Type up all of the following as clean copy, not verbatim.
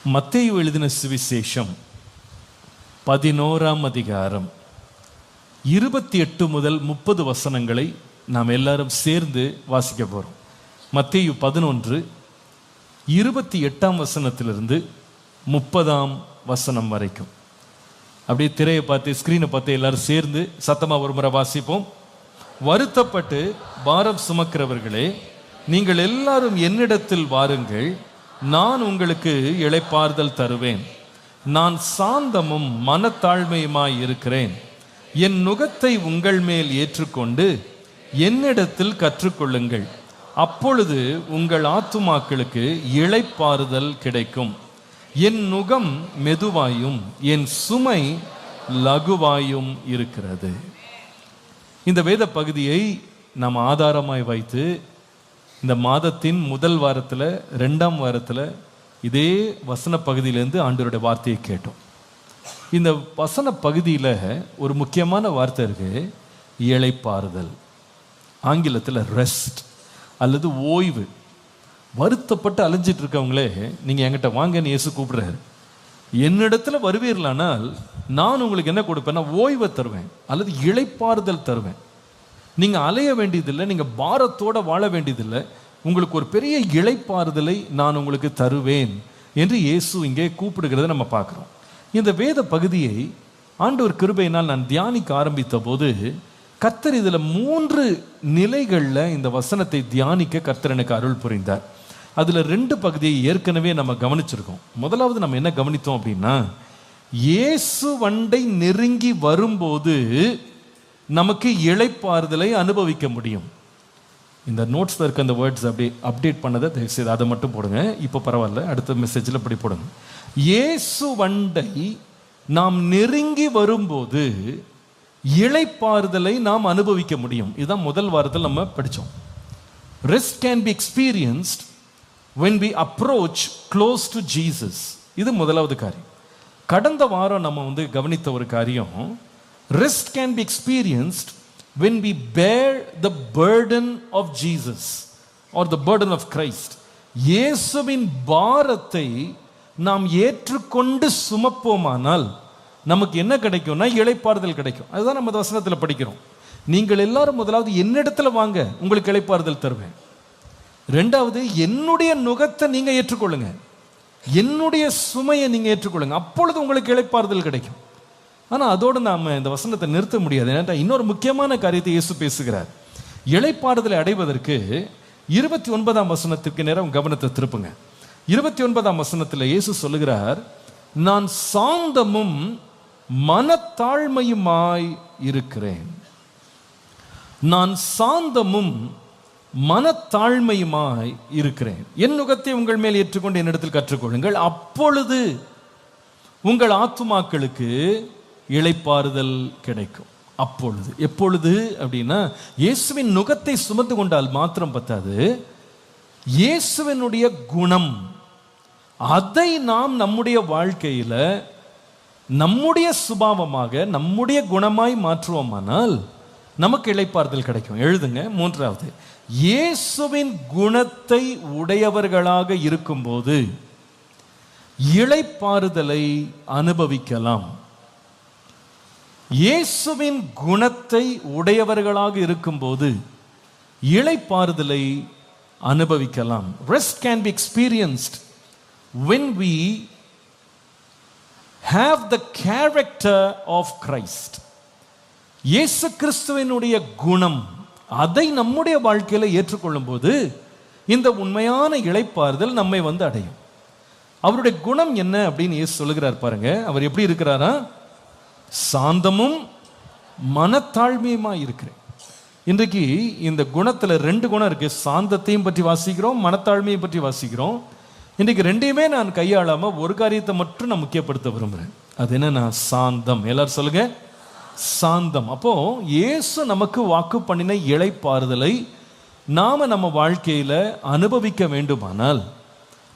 மத்தேயு எழுதின சுவிசேஷம் 11ஆம் அதிகாரம் 28 முதல் 30 வசனங்களை நாம் எல்லாரும் சேர்ந்து வாசிக்க போகிறோம். மத்தேயு 11 28ஆம் வசனத்திலிருந்து 30ஆம் வசனம் வரைக்கும். அப்படியே திரையை பார்த்து ஸ்கிரீனை பார்த்து எல்லாரும் சேர்ந்து சத்தமாக ஒரு முறை வாசிப்போம். வருத்தப்பட்டு பாரம் சுமக்கிறவர்களே, நீங்கள் எல்லாரும் என்னிடத்தில் வாருங்கள், நான் உங்களுக்கு இளைப்பாறுதல் தருவேன். நான் சாந்தமும் மனத்தாழ்மையுமாய் இருக்கிறேன். என் நுகத்தை உங்கள் மேல் ஏற்றுக்கொண்டு என்னிடத்தில் கற்றுக்கொள்ளுங்கள், அப்பொழுது உங்கள் ஆத்துமாக்களுக்கு இளைப்பாறுதல் கிடைக்கும். என் நுகம் மெதுவாயும் என் சுமை லகுவாயும் இருக்கிறது. இந்த வேத பகுதியை நாம் ஆதாரமாய் வைத்து இந்த மாதத்தின் முதல் வாரத்தில் 2ஆம் வாரத்தில் இதே வசன பகுதியிலேருந்து ஆண்டவருடைய வார்த்தையை கேட்டோம். இந்த வசன பகுதியில் ஒரு முக்கியமான வார்த்தை இருக்கு, இளைப்பாறுதல். ஆங்கிலத்தில் ரெஸ்ட் அல்லது ஓய்வு. வருத்தப்பட்டு அலைஞ்சிட்டு இருக்கவங்களே, நீங்கள் என்கிட்ட வாங்கன்னு இயேசு கூப்பிடுறாரு. என்னிடத்துல வருவீர்களானால் நான் உங்களுக்கு என்ன கொடுப்பேன்னா ஓய்வை தருவேன் அல்லது இளைப்பாறுதல் தருவேன். நீங்கள் அலைய வேண்டியதில்லை, நீங்கள் பாரத்தோடு வாழ வேண்டியதில்லை, உங்களுக்கு ஒரு பெரிய இளைப்பாறுதலை நான் உங்களுக்கு தருவேன் என்று இயேசு இங்கே கூப்பிடுகிறத நம்ம பார்க்குறோம். இந்த வேத பகுதியை ஆண்டவர் கிருபையினால் நான் தியானிக்க ஆரம்பித்த போது கர்த்தர் இதில் 3 நிலைகளில் இந்த வசனத்தை தியானிக்க கர்த்தர் எனக்கு அருள் புரிந்தார். அதில் 2 பகுதியை ஏற்கனவே நம்ம கவனிச்சிருக்கோம். முதலாவது நம்ம என்ன கவனித்தோம் அப்படின்னா, இயேசு வண்டை நெருங்கி வரும்போது நமக்கு இளைப்பாறுதலை அனுபவிக்க முடியும். இந்த நோட்ஸில் இருக்க அந்த வேர்ட்ஸ் அப்படி அப்டேட் பண்ணதை தயவுசெய்து அதை மட்டும் போடுங்க. இப்போ பரவாயில்ல, அடுத்த மெசேஜில் இப்படி போடுங்க. இயேசு வண்டை நாம் நெருங்கி வரும்போது இளைப்பாறுதலை நாம் அனுபவிக்க முடியும். இதுதான் முதல் வாரத்தில் நம்ம படித்தோம். Rest can be experienced when we approach close to Jesus. இது முதலாவது காரியம். கடந்த வாரம் நம்ம கவனித்த ஒரு காரியம், rest can be experienced when we bear the burden of Jesus or the burden of Christ. இயேசுவின் பாரத்தை நாம் ஏற்றுக்கொண்டு சுமப்போமானால் நமக்கு என்ன கிடைக்கும்னா இளைப்பாறுதல் கிடைக்கும். அதுதான் நம்ம வசனத்தில் படிக்கிறோம். நீங்கள் எல்லாரும் முதலாவது என்னிடத்துல வாங்க, உங்களுக்கு இளைப்பாறுதல் தருவேன். 2வது, என்னுடைய நுகத்தை நீங்க ஏற்றுக்கொள்ளுங்க, என்னுடைய சுமையை நீங்க ஏற்றுக்கொள்ளுங்க, அப்பொழுது உங்களுக்கு இளைப்பாறுதல் கிடைக்கும். ஆனால் அதோடு நாம் இந்த வசனத்தை நிறுத்த முடியாது. ஏன்னா இன்னொரு முக்கியமான காரியத்தை இயேசு பேசுகிறார். இளைப்பாறுதலை அடைவதற்கு 29ஆம் வசனத்திற்கு நேரம் கவனத்தை திருப்புங்க. 29ஆம் வசனத்தில் இயேசு சொல்லுகிறார், நான் சாந்தமும் மனத்தாழ்மையுமாய் இருக்கிறேன். நான் சாந்தமும் மனத்தாழ்மையுமாய் இருக்கிறேன். என் நுகத்தை உங்கள் மேல் ஏற்றுக்கொண்டு என்னிடத்தில் கற்றுக்கொள்ளுங்கள், அப்பொழுது உங்கள் ஆத்துமாக்களுக்கு இளைப்பாறுதல் கிடைக்கும். அப்பொழுது, எப்பொழுது அப்படின்னா, இயேசுவின் நுகத்தை சுமந்து கொண்டால் மாத்திரம் பத்தாது, இயேசுவினுடைய குணம் அதை நாம் நம்முடைய வாழ்க்கையில நம்முடைய சுபாவமாக நம்முடைய குணமாய் மாற்றுவோமானால் நமக்கு இளைப்பாறுதல் கிடைக்கும். எழுதுங்க. 3வது, இயேசுவின் குணத்தை உடையவர்களாக இருக்கும்போது இளைப்பாறுதலை அனுபவிக்கலாம். இயேசுவின் குணத்தை உடையவர்களாக இருக்கும்போது இளைப்பாறுதலை அனுபவிக்கலாம். Rest can be experienced when we have the character of Christ. இயேசு கிறிஸ்துவினுடைய குணம் அதை நம்முடைய வாழ்க்கையில ஏற்றுக்கொள்ளும் போது இந்த உண்மையான இளைப்பாறுதல் நம்மை அடையும். அவருடைய குணம் என்ன அப்படின்னு இயேசு சொல்லுகிறார் பாருங்க. அவர் எப்படி இருக்கிறாரா? சாந்தமும் மனத்தாழ்மையுமா இருக்கிறேன். இன்றைக்கு இந்த குணத்துல 2 குணம் இருக்கு. சாந்தத்தையும் பற்றி வாசிக்கிறோம், மனத்தாழ்மையை பற்றி வாசிக்கிறோம். இன்றைக்கு 2யுமே நான் கையாளாம ஒரு காரியத்தை மட்டும் நான் முக்கியப்படுத்த விரும்புகிறேன். அது என்னன்னா சாந்தம். எல்லாரும் சொல்லுங்க, சாந்தம். அப்போ இயேசு நமக்கு வாக்கு பண்ணின இளைப்பாறுதலை நாம நம்ம வாழ்க்கையில அனுபவிக்க வேண்டுமானால்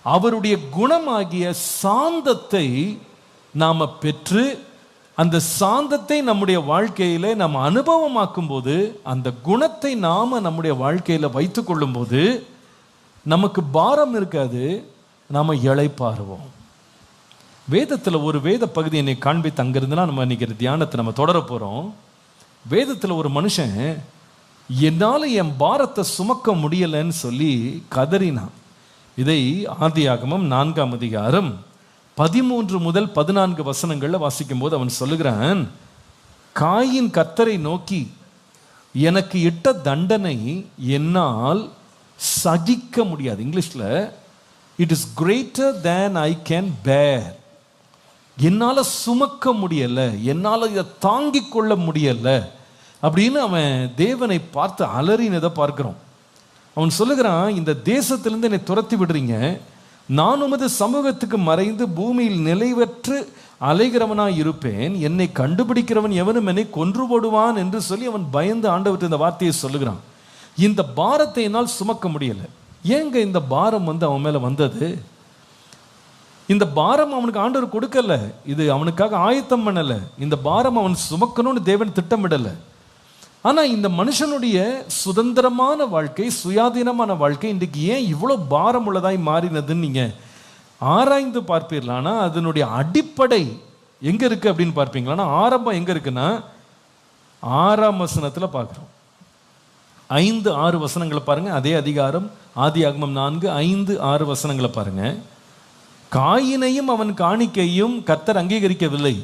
அவருடைய குணமாகிய சாந்தத்தை நாம பெற்று அந்த சாந்தத்தை நம்முடைய வாழ்க்கையில நாம் அனுபவமாக்கும் போது, அந்த குணத்தை நாம நம்முடைய வாழ்க்கையில வைத்துக் கொள்ளும் போது நமக்கு பாரம் இருக்காது, நாம இளைப்பாறுவோம். வேதத்தில் ஒரு வேத பகுதி என்னை காண்பித்து அங்கிருந்துனா நம்ம இன்னைக்கு தியானத்தை நம்ம தொடர போகிறோம். வேதத்தில் ஒரு மனுஷன் என்னால் என் பாரத்தை சுமக்க முடியலைன்னு சொல்லி கதறினான். இதை ஆதியாகமம் 4ஆம் அதிகாரம் 13 முதல் 14 வசனங்களில் வாசிக்கும் போது அவன் சொல்லுகிறான், காயின் கர்த்தரை நோக்கி, எனக்கு இட்ட தண்டனை என்னால் சகிக்க முடியாது. இங்கிலீஷில் it is greater than I can பேர். என்னால் சுமக்க முடியலை, என்னால் இதை தாங்கிக் கொள்ள முடியலை அப்படின்னு அவன் தேவனை பார்த்து அலறினதை பார்க்கிறோம். அவன் சொல்லுகிறான், இந்த தேசத்திலிருந்து என்னை துரத்தி விடுறீங்க, நான் உமது சமூகத்துக்கு மறைந்து பூமியில் நிலைவற்று அலைகிறவனாய் இருப்பேன், என்னை கண்டுபிடிக்கிறவன் எவனும் என்னை கொன்று போடுவான் என்று சொல்லி அவன் பயந்து ஆண்டவர்கிட்ட இந்த வார்த்தையை சொல்லுகிறான். இந்த பாரத்தை என்னால் சுமக்க முடியலை. ஏங்க இந்த பாரம் அவன் மேலே வந்தது? இந்த பாரம் அவனுக்கு ஆண்டவர் கொடுக்கல, இது அவனுக்காக ஆயத்தம் பண்ணலை. இந்த பாரம் அவன் சுமக்கணும்னு தேவன் திட்டமிடலை. ஆனால் இந்த மனுஷனுடைய சுதந்திரமான வாழ்க்கை, சுயாதீனமான வாழ்க்கை இன்றைக்கு ஏன் இவ்வளோ பாரம் உள்ளதாய் மாறினதுன்னு நீங்கள் ஆராய்ந்து பார்ப்பீர்களானா அதனுடைய அடிப்படை எங்கே இருக்குது அப்படின்னு பார்ப்பீங்களான்னா ஆரம்பம் எங்கே இருக்குன்னா 6ஆம் வசனத்தில் பார்க்குறோம். 5-6 வசனங்களை பாருங்கள். அதே அதிகாரம் ஆதியாகமம் 4:5-6 வசனங்களை பாருங்கள். காயினையும் அவன் காணிக்கையும் கர்த்தர் அங்கீகரிக்கவில்லை.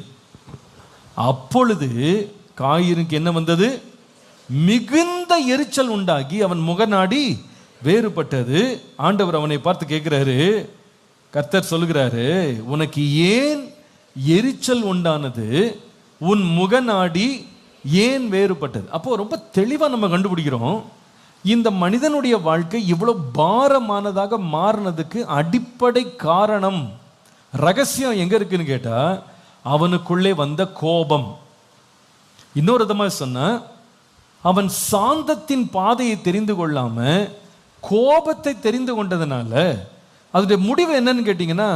அப்பொழுது காயினுக்கு என்ன வந்தது? மிகுந்த எரிச்சல் உண்டாகி அவன் முகநாடி வேறுபட்டது. ஆண்டவர் அவனை பார்த்து கேட்கிறாரு, கர்த்தர் சொல்லுகிறாரு, உனக்கு ஏன் எரிச்சல் உண்டானது? உன் முகநாடி ஏன் வேறுபட்டது? அப்போ ரொம்ப தெளிவாக நம்ம கண்டுபிடிக்கிறோம், இந்த மனிதனுடைய வாழ்க்கை இவ்வளோ பாரமானதாக மாறினதுக்கு அடிப்படை காரணம், ரகசியம் எங்க இருக்குன்னு கேட்டா அவனுக்குள்ளே வந்த கோபம். இன்னொரு விதமாக சொன்ன, அவன் சாந்தத்தின் பாதையை தெரிந்து கொள்ளாம கோபத்தை தெரிந்து கொண்டதுனால அதோடைய முடிவு என்னன்னு கேட்டீங்கன்னா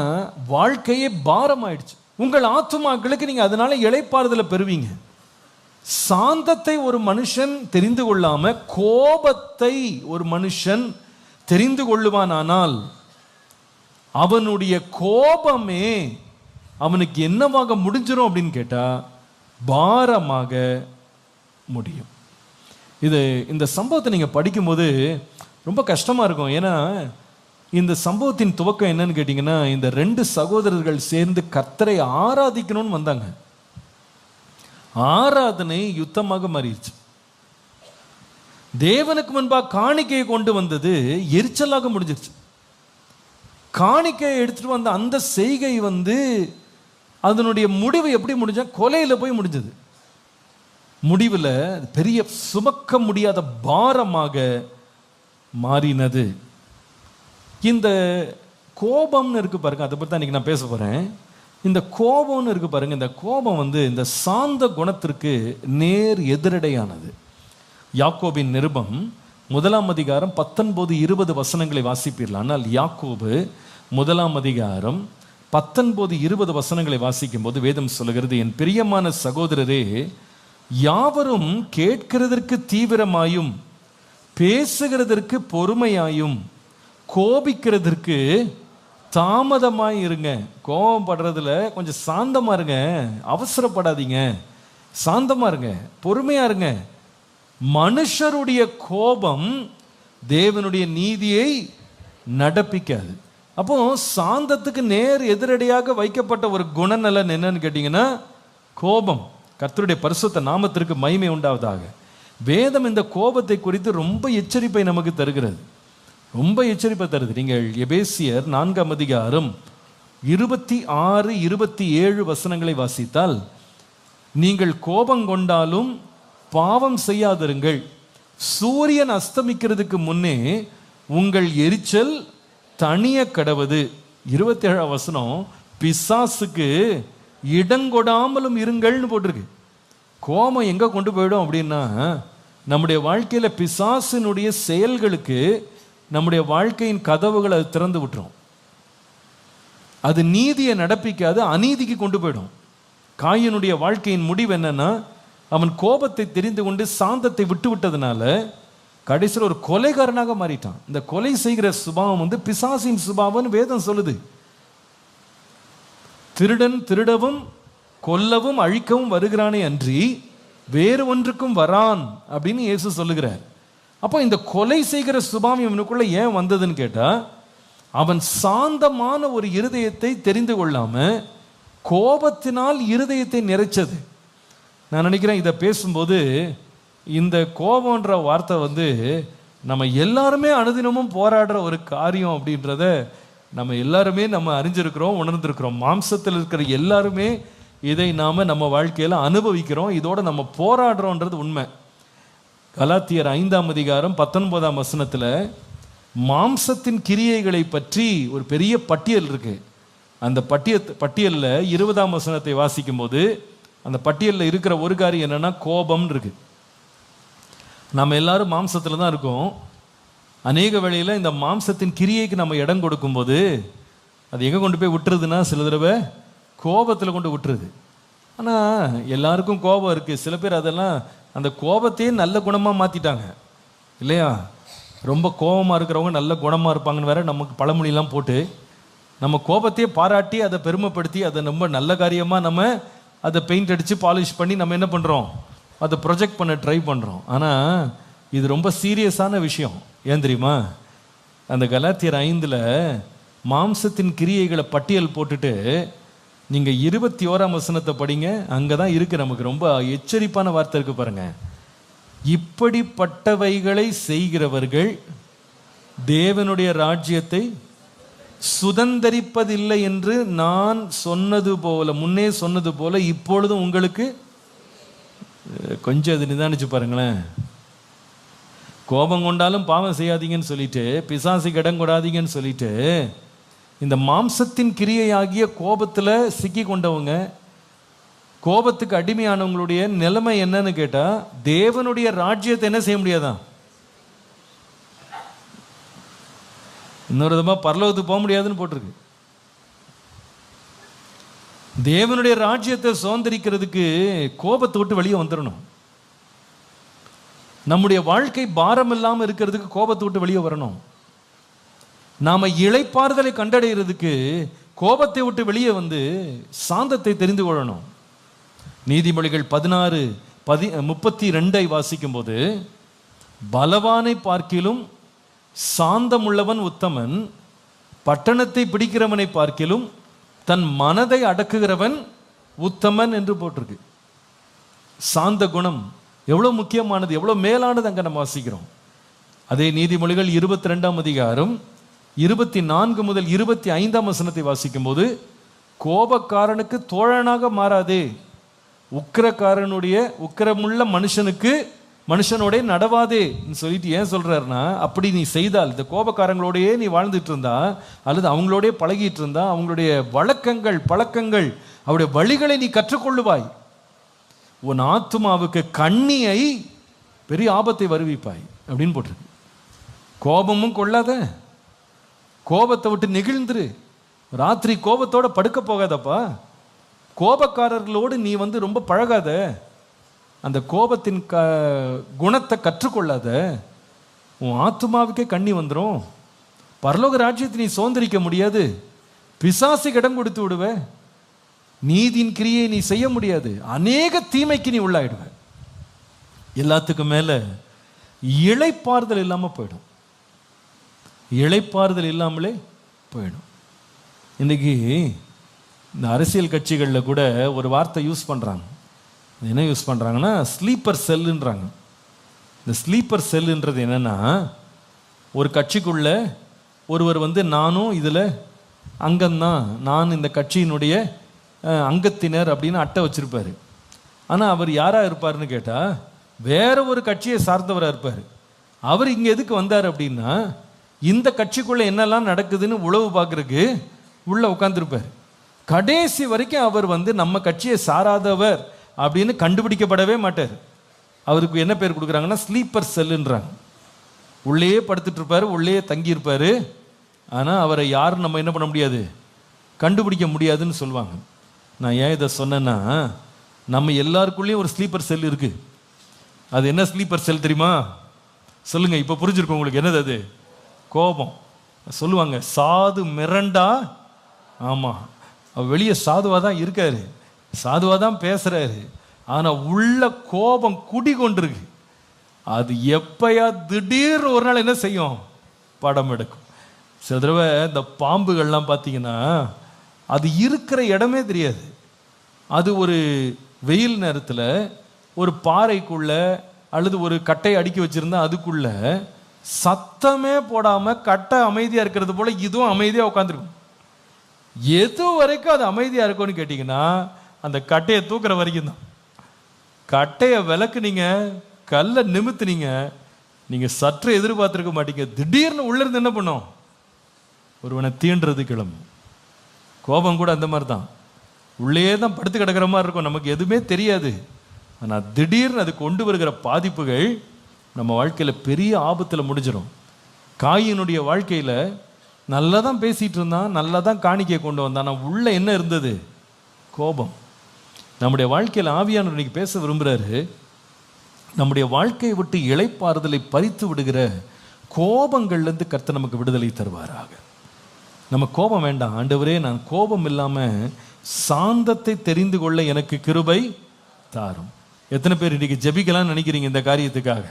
வாழ்க்கையே பாரம் ஆயிடுச்சு. உங்கள் ஆத்துமாக்களுக்கு நீங்க அதனால இளைப்பாறுதலை பெறுவீங்க. சாந்தத்தை ஒரு மனுஷன் தெரிந்து கொள்ளாம கோபத்தை ஒரு மனுஷன் தெரிந்து கொள்ளுவானால் அவனுடைய கோபமே அவனுக்கு என்னவாக முடிஞ்சிடும் அப்படின்னு கேட்டா பாரமாக முடியும். இந்த சம்பவத்தை நீங்க படிக்கும்போது ரொம்ப கஷ்டமா இருக்கும். ஏன்னா இந்த சம்பவத்தின் துவக்கம் என்னன்னு கேட்டீங்கன்னா, இந்த 2 சகோதரர்கள் சேர்ந்து கர்த்தரை ஆராதிக்கணும்னு வந்தாங்க. ஆராதனை யுத்தமாக மாறிடுச்சு. தேவனுக்கு முன்பாக காணிக்கையை கொண்டு வந்தது எரிச்சலாக முடிஞ்சிருச்சு. காணிக்கையை எடுத்துட்டு வந்த அந்த செய்கை அதனுடைய முடிவு எப்படி முடிஞ்சா? கொலையில போய் முடிஞ்சது. முடிவில் பெரிய சுமக்க முடியாத பாரமாக மாறினது. இந்த கோபம்னு இருக்கு பாருங்க, அதை பற்றி தான் இன்னைக்கு நான் பேச போறேன். இந்த கோபம்னு இருக்கு பாருங்க, இந்த கோபம் இந்த சாந்த குணத்திற்கு நேர் எதிரடையானது. யாக்கோபின் நிருபம் 1ஆம் அதிகாரம் 19-20 வசனங்களை வாசிப்பீர்கள். ஆனால் யாக்கோபு 1ஆம் அதிகாரம் 19-20 வசனங்களை வாசிக்கும் போது வேதம் சொல்லுகிறது, என் பிரியமான சகோதரரே, யாவரும் கேட்கிறதற்கு தீவிரமாயும் பேசுகிறதற்கு பொறுமையாயும் கோபிக்கிறதற்கு தாமதமாய் இருங்க. கோபம் படுறதுல கொஞ்சம் சாந்தமா இருங்க, அவசரப்படாதீங்க, சாந்தமா இருங்க, பொறுமையா இருங்க. மனுஷருடைய கோபம் தேவனுடைய நீதியை நடப்பிக்காது. அப்போ சாந்தத்துக்கு நேர் எதிரடியாக வைக்கப்பட்ட ஒரு குணநலன் என்னன்னு கேட்டீங்கன்னா கோபம். கர்த்தருடைய பரிசுத்த நாமத்திற்கு மகிமை உண்டாவதாக. வேதம் இந்த கோபத்தை குறித்து ரொம்ப எச்சரிப்பை நமக்கு தருகிறது, ரொம்ப எச்சரிப்பை தருது. நீங்கள் எபேசியர் 4ஆம் அதிகாரம் 26-27 வசனங்களை வாசித்தால், நீங்கள் கோபம் கொண்டாலும் பாவம் செய்யாதிருங்கள், சூரியன் அஸ்தமிக்கிறதுக்கு முன்னே உங்கள் எரிச்சல் தனிய கடவது. 27ஆம் வசனம், பிசாசுக்கு இடங்கொடாமலும் இருங்கள்னு போட்டிருக்கு. கோபம் எங்க கொண்டு போயிடும் அப்படின்னா, நம்முடைய வாழ்க்கையில பிசாசினுடைய செயல்களுக்கு நம்முடைய வாழ்க்கையின் கதவுகளை அது திறந்து விட்டுரும். அது நீதியை நடப்பிக்காது, அநீதிக்கு கொண்டு போயிடும். காயினுடைய வாழ்க்கையின் முடிவு என்னன்னா, அவன் கோபத்தை தெரிந்து கொண்டு சாந்தத்தை விட்டு விட்டதுனால கடைசியில் ஒரு கொலைகாரனாக மாறிட்டான். இந்த கொலை செய்கிற சுபாவம் பிசாசின் சுபாவம்னு வேதம் சொல்லுது. திருடன் திருடவும் கொல்லவும் அழிக்கவும் வருகிறானே அன்றி வேறு ஒன்றுக்கும் வரான் அப்படின்னு இயேசு சொல்லுகிறார். அப்போ இந்த கொலை செய்கிற சுபாவம் இவனுக்குள்ள ஏன் வந்ததுன்னு கேட்டா, அவன் சாந்தமான ஒரு இருதயத்தை தெரிந்து கொள்ளாம கோபத்தினால் இருதயத்தை நிறைச்சது. நான் நினைக்கிறேன் இதை பேசும்போது இந்த கோபம்ன்ற வார்த்தை நம்ம எல்லாருமே அனுதினமும் போராடுற ஒரு காரியம் அப்படின்றத நம்ம எல்லாருமே நம்ம அறிஞ்சிருக்கிறோம், உணர்ந்திருக்கிறோம். மாம்சத்தில் இருக்கிற எல்லாருமே இதை நம்ம வாழ்க்கையில் அனுபவிக்கிறோம், இதோட நம்ம போராடுறோன்றது உண்மை. கலாத்தியர் 5ஆம் அதிகாரம் 19ஆம் வசனத்தில் மாம்சத்தின் கிரியைகளை பற்றி ஒரு பெரிய பட்டியல் இருக்கு. அந்த பட்டியலில் 20ஆம் வசனத்தை வாசிக்கும் போது அந்த பட்டியலில் இருக்கிற ஒரு காரியம் என்னன்னா கோபம் இருக்கு. நம்ம எல்லாரும் மாம்சத்தில் தான் இருக்கோம். அநேக வேளையில் இந்த மாம்சத்தின் கிரியைக்கு நம்ம இடம் கொடுக்கும்போது அது எங்கே கொண்டு போய் விட்டுருதுன்னா சில தடவை கோபத்தில் கொண்டு விட்டுருது. ஆனால் எல்லாருக்கும் கோபம் இருக்குது. சில பேர் அதெல்லாம் அந்த கோபத்தையே நல்ல குணமாக மாற்றிட்டாங்க இல்லையா? ரொம்ப கோபமாக இருக்கிறவங்க நல்ல குணமாக இருப்பாங்கன்னு வேற நமக்கு பழமொழிலாம் போட்டு நம்ம கோபத்தையே பாராட்டி அதை பெருமைப்படுத்தி அதை ரொம்ப நல்ல காரியமாக நம்ம அதை பெயிண்ட் அடித்து பாலிஷ் பண்ணி நம்ம என்ன பண்ணுறோம், அதை ப்ரொஜெக்ட் பண்ண ட்ரை பண்ணுறோம். ஆனால் இது ரொம்ப சீரியஸான விஷயம். ஏன் தெரியுமா? அந்த கலாத்தியர் 5ல் மாம்சத்தின் கிரியைகளை பட்டியல் போட்டுட்டு நீங்கள் 21ஆம் வசனத்தை படிங்க. அங்கே தான் இருக்குது நமக்கு ரொம்ப எச்சரிப்பான வார்த்தை இருக்குது பாருங்க. இப்படிப்பட்டவைகளை செய்கிறவர்கள் தேவனுடைய ராஜ்யத்தை சுதந்தரிப்பதில்லை என்று நான் சொன்னது போல, முன்னே சொன்னது போல இப்பொழுதும் உங்களுக்கு கொஞ்சம் அது நிதானிச்சு பாருங்களேன். கோபம் கொண்டாலும் பாவம் செய்யாதீங்கன்னு சொல்லிட்டு, பிசாசுக்கு இடம் கொடாதீங்கன்னு சொல்லிட்டு, இந்த மாம்சத்தின் கிரியையாகிய கோபத்தில் சிக்கி கொண்டவங்க, கோபத்துக்கு அடிமையானவங்களுடைய நிலைமை என்னன்னு கேட்டா, தேவனுடைய ராஜ்யத்தை என்ன செய்ய முடியாதான், இன்னொரு விதமாக பரலோகத்துக்கு போக முடியாதுன்னு போட்டிருக்கு. தேவனுடைய ராஜ்யத்தை சுதந்திரிக்கிறதுக்கு கோபத்தை விட்டு வெளியே வந்துடணும். நம்முடைய வாழ்க்கை பாரம் இல்லாமல் இருக்கிறதுக்கு கோபத்தை விட்டு வெளியே வரணும். நாம இளைப்பாறுதலை கண்டடைகிறதுக்கு கோபத்தை விட்டு வெளியே வந்து சாந்தத்தை தெரிந்து கொள்ளணும். நீதிமொழிகள் 16:32 வாசிக்கும் போது, பலவானை பார்க்கிலும் சாந்தமுள்ளவன் உத்தமன், பட்டணத்தை பிடிக்கிறவனை பார்க்கிலும் தன் மனதை அடக்குகிறவன் உத்தமன் என்று போட்டிருக்கு. சாந்த குணம் எவ்வளோ முக்கியமானது, எவ்வளோ மேலானது அங்கே நம்ம வாசிக்கிறோம். அதே நீதிமொழிகள் 22ஆம் அதிகாரம் 24 முதல் 25ஆம் வசனத்தை வாசிக்கும் போது, கோபக்காரனுக்கு தோழனாக மாறாதே, உக்கிரமுள்ள மனுஷனோட நடவாதே சொல்லிட்டு ஏன் சொல்றாருன்னா, அப்படி நீ செய்தால், இந்த கோபக்காரங்களோடையே நீ வாழ்ந்துட்டு இருந்தா அல்லது அவங்களோடய பழகிட்டு இருந்தா, அவங்களுடைய பழக்கங்கள் அவருடைய வழிகளை நீ கற்றுக்கொள்ளுவாய், உன் ஆத்துமாவுக்கு கண்ணியை பெரிய ஆபத்தை வருவிப்பாய் அப்படின்னு போட்டிருக்கு. கோபமும் கொள்ளாத, கோபத்தை விட்டு நெகிழ்ந்துரு, ராத்திரி கோபத்தோட படுக்க போகாதப்பா, கோபக்காரர்களோடு நீ ரொம்ப பழகாத, அந்த கோபத்தின் குணத்தை கற்றுக்கொள்ளாத, உன் ஆத்துமாவுக்கே கண்ணி வந்துடும், பரலோக ராஜ்யத்தை நீ சுதந்திரிக்க முடியாது, பிசாசுக்கு இடம் கொடுத்து விடுவ, நீதியின் கிரியை நீ செய்ய முடியாது, அநேக தீமைக்கு நீ உள்ளாயிடுவ. எல்லாத்துக்கும் மேல இளைப்பாறுதல் இல்லாம போயிடும், இளைப்பாறுதல் இல்லாமலே போயிடும். இன்னைக்கு இந்த அரசியல் கட்சிகளில் கூட ஒரு வார்த்தை யூஸ் பண்ணுறாங்க. என்ன யூஸ் பண்ணுறாங்கன்னா, ஸ்லீப்பர் செல்லுன்றாங்க. இந்த ஸ்லீப்பர் செல்லுன்றது என்னென்னா, ஒரு கட்சிக்குள்ள ஒருவர் நானும் இதில் அங்கம்தான், நான் இந்த கட்சியினுடைய அங்கத்தினர் அப்படின்னு அட்டை வச்சுருப்பார். ஆனால் அவர் யாராக இருப்பார்னு கேட்டால் வேற ஒரு கட்சியை சார்ந்தவராக இருப்பார். அவர் இங்கே எதுக்கு வந்தார் அப்படின்னா, இந்த கட்சிக்குள்ளே என்னெல்லாம் நடக்குதுன்னு உளவு பார்க்குறதுக்கு உள்ளே உட்காந்துருப்பார். கடைசி வரைக்கும் அவர் நம்ம கட்சியை சாராதவர் அப்படின்னு கண்டுபிடிக்கப்படவே மாட்டார். அவருக்கு என்ன பேர் கொடுக்குறாங்கன்னா, ஸ்லீப்பர் செல்லுன்றாங்க. உள்ளேயே படுத்துட்டு இருப்பார், உள்ளேயே தங்கியிருப்பார். ஆனால் அவரை யாரும் நம்ம என்ன பண்ண முடியாது, கண்டுபிடிக்க முடியாதுன்னு சொல்லுவாங்க. நான் ஏன் இதை சொன்னேன்னா, நம்ம எல்லாருக்குள்ளேயும் ஒரு ஸ்லீப்பர் செல் இருக்கு. அது என்ன ஸ்லீப்பர் செல் தெரியுமா? சொல்லுங்க, இப்போ புரிஞ்சிருக்கும் உங்களுக்கு. என்னது அது? கோபம். சொல்லுவாங்க, சாது மிரண்டா, ஆமாம், அவர் வெளியே சாதுவாக தான் இருக்காரு, சாதுவாக தான் பேசுகிறாரு, ஆனால் உள்ள கோபம் குடி கொண்டிருக்கு. அது எப்பயா திடீர்னு ஒரு நாள் என்ன செய்யும், படம் எடுக்கும். சில தடவை இந்த பாம்புகள்லாம் பார்த்தீங்கன்னா அது இருக்கிற இடமே தெரியாது. அது ஒரு வெயில் நேரத்தில் ஒரு பாறைக்குள்ள அல்லது ஒரு கட்டையை அடுக்கி வச்சிருந்தா அதுக்குள்ள சத்தமே போடாமல் கட்டை அமைதியாக இருக்கிறது போல இதுவும் அமைதியாக உட்காந்துருக்கும். எது வரைக்கும் அது அமைதியாக இருக்கும்னு கேட்டிங்கன்னா அந்த கட்டையை தூக்குற வரைக்கும் தான். கட்டையை விளக்குனீங்க, கல்லை நிமித்துனீங்க, நீங்கள் சற்று எதிர்பார்த்துருக்க மாட்டீங்க, திடீர்னு உள்ளிருந்து என்ன பண்ணும், ஒருவனை தீண்டுறது கிளம்பும். கோபம் கூட அந்த மாதிரி தான், உள்ளே தான் படுத்து கிடக்கிற மாதிரி இருக்கும், நமக்கு எதுவுமே தெரியாது. ஆனால் திடீர்னு அது கொண்டு வருகிற பாதிப்புகள் நம்ம வாழ்க்கையில் பெரிய ஆபத்தில் முடிஞ்சிடும். காயினுடைய வாழ்க்கையில் நல்லா தான் பேசிகிட்டு இருந்தான், நல்லா தான் காணிக்கையை கொண்டு வந்தான், ஆனால் உள்ளே என்ன இருந்தது, கோபம். நம்முடைய வாழ்க்கையில் ஆவியானவர் இன்னைக்கு பேச விரும்புகிறாரு, நம்முடைய வாழ்க்கையை விட்டு இளைப்பாறுதலை பறித்து விடுகிற கோபங்கள்லேருந்து கர்த்தர் நமக்கு விடுதலை தருவாராக. நம்ம கோபம் வேண்டாம், ஆண்டவரே நான் கோபம் இல்லாமல் சாந்தத்தை தெரிந்து கொள்ள எனக்கு கிருபை தாரும். எத்தனை பேர் இன்றைக்கி ஜெபிக்கலாம் நினைக்கிறீங்க இந்த காரியத்துக்காக?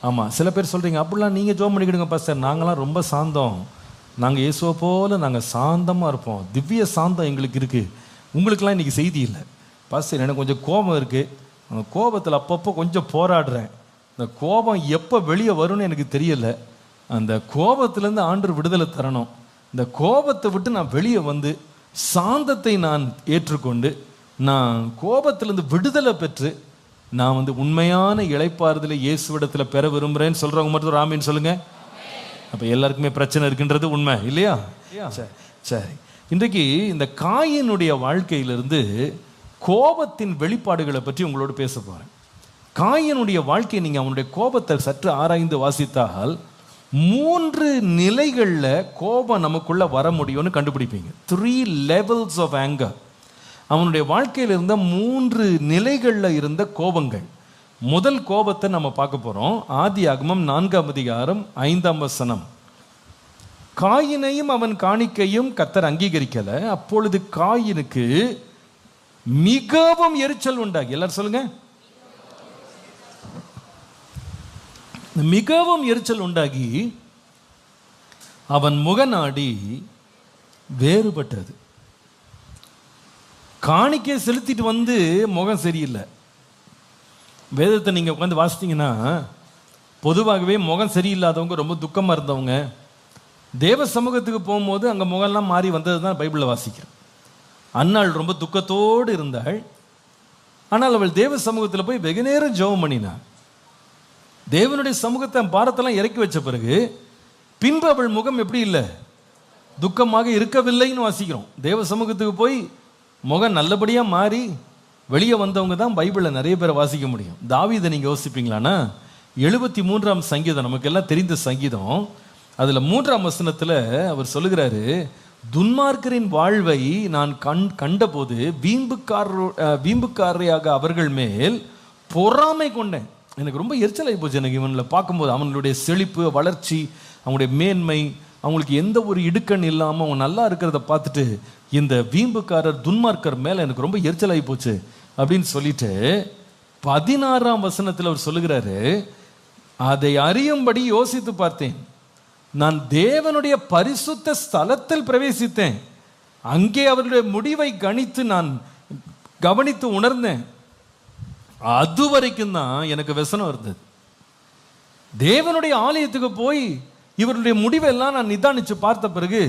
ஆமாம், சில பேர் சொல்கிறீங்க அப்படிலாம் நீங்கள் ஜோம் பண்ணிக்கிடுங்க பாஸ்டர், நாங்களாம் ரொம்ப சாந்தம், நாங்கள் இயேசுவை போல் நாங்கள் சாந்தமாக இருப்போம், திவ்ய சாந்தம் எங்களுக்கு இருக்குது. உங்களுக்கெல்லாம் இன்றைக்கி செய்தி இல்லை பாஸ்டர், எனக்கு கொஞ்சம் கோபம் இருக்குது, அந்த கோபத்தில் அப்பப்போ கொஞ்சம் போராடுறேன், இந்த கோபம் எப்போ வெளியே வரும்னு எனக்கு தெரியலை, அந்த கோபத்திலேருந்து ஆண்டவர் விடுதலை தரணும், இந்த கோபத்தை விட்டு நான் வெளியே வந்து சாந்தத்தை நான் ஏற்றுக்கொண்டு நான் கோபத்திலேருந்து விடுதலை பெற்று நான் வந்து உண்மையான இளைப்பாறுதலை இயேசுவிடத்தில் பெற விரும்புகிறேன்னு சொல்கிறவங்க மட்டும் ஆமீன் சொல்லுங்க. அப்போ எல்லாருக்குமே பிரச்சனை இருக்குன்றது உண்மை இல்லையா? சரி, இன்றைக்கு இந்த காயினுடைய வாழ்க்கையிலிருந்து கோபத்தின் வெளிப்பாடுகளை பற்றி உங்களோடு பேச போகிறேன். காயினுடைய வாழ்க்கையை நீங்கள் அவனுடைய கோபத்தை சற்று ஆராய்ந்து வாசித்தால் 3 நிலைகளில் கோபம் நமக்குள்ள வர முடியும்னு கண்டுபிடிப்பீங்க. 3 levels of anger. அவனுடைய வாழ்க்கையில் இருந்த 3 நிலைகளில் இருந்த கோபங்கள். முதல் கோபத்தை நம்ம பார்க்க போகிறோம். ஆதியாகமம் 4ஆம் அதிகாரம் 5ஆம் வசனம். காயினையும் அவன் காணிக்கையும் கர்த்தர் அங்கீகரிக்கல, அப்பொழுது காயினுக்கு மிகவும் எரிச்சல் உண்டாகி, எல்லாரும் சொல்லுங்க, மிகவும் எரிச்சல் உண்டாகி அவன் முகநாடி வேறுபட்டது. காணிக்கை செலுத்திட்டு வந்து முகம் சரியில்லை. வேதத்தை நீங்கள் உட்காந்து வாசித்தீங்கன்னா பொதுவாகவே முகம் சரியில்லாதவங்க, ரொம்ப துக்கமாக இருந்தவங்க தேவ சமூகத்துக்கு போகும்போது அங்கே முகம்லாம் மாறி வந்தது தான் பைபிளில் வாசிக்கிறேன். அன்னாள் ரொம்ப துக்கத்தோடு இருந்தாள், ஆனால் அவள் தேவ சமூகத்தில் போய் வெகு நேரம் ஜெபம் பண்ணினாள். தேவனுடைய சமூகத்தை பாரத்தெல்லாம் இறக்கி வச்ச பிறகு பின்பு அவள் முகம் எப்படி இல்லை, துக்கமாக இருக்கவில்லைன்னு வாசிக்கிறோம். தேவ சமூகத்துக்கு போய் முகம் நல்லபடியாக மாறி வெளியே வந்தவங்க தான் பைபிளில் நிறைய பேரை வாசிக்க முடியும். தாவீதை நீங்கள் யோசிப்பீங்களான்னா 73ஆம் சங்கீதம், நமக்கு எல்லாம் தெரிந்த சங்கீதம், அதில் 3ஆம் வசனத்தில் அவர் சொல்லுகிறாரு, துன்மார்க்கரின் வாழ்வை நான் கண்டபோது வீம்புக்காரையாக அவர்கள் மேல் பொறாமை கொண்டேன். எனக்கு ரொம்ப எரிச்சலாகி போச்சு எனக்கு இவனில் பார்க்கும்போது. அவங்களுடைய செழிப்பு, வளர்ச்சி, அவங்களுடைய மேன்மை, அவங்களுக்கு எந்த ஒரு இடுக்கண் இல்லாமல் அவங்க நல்லா இருக்கிறத பார்த்துட்டு இந்த வீம்புக்காரர் துன்மார்க்கர் மேலே எனக்கு ரொம்ப எரிச்சலாகி போச்சு அப்படின்னு சொல்லிட்டு 16ஆம் வசனத்தில் அவர் சொல்லுகிறாரு, அதை அறியும்படி யோசித்து பார்த்தேன், நான் தேவனுடைய பரிசுத்த ஸ்தலத்தில் பிரவேசித்தேன், அங்கே அவருடைய முடிவை நான் கவனித்து உணர்ந்தேன், அது வரைக்கும் தான் எனக்கு व्यसனம் இருந்தது. தேவனுடைய ஆலயத்துக்கு போய் இவருடைய முடிவெல்லாம் நான் நிதானிச்சு பார்த்த பிறகு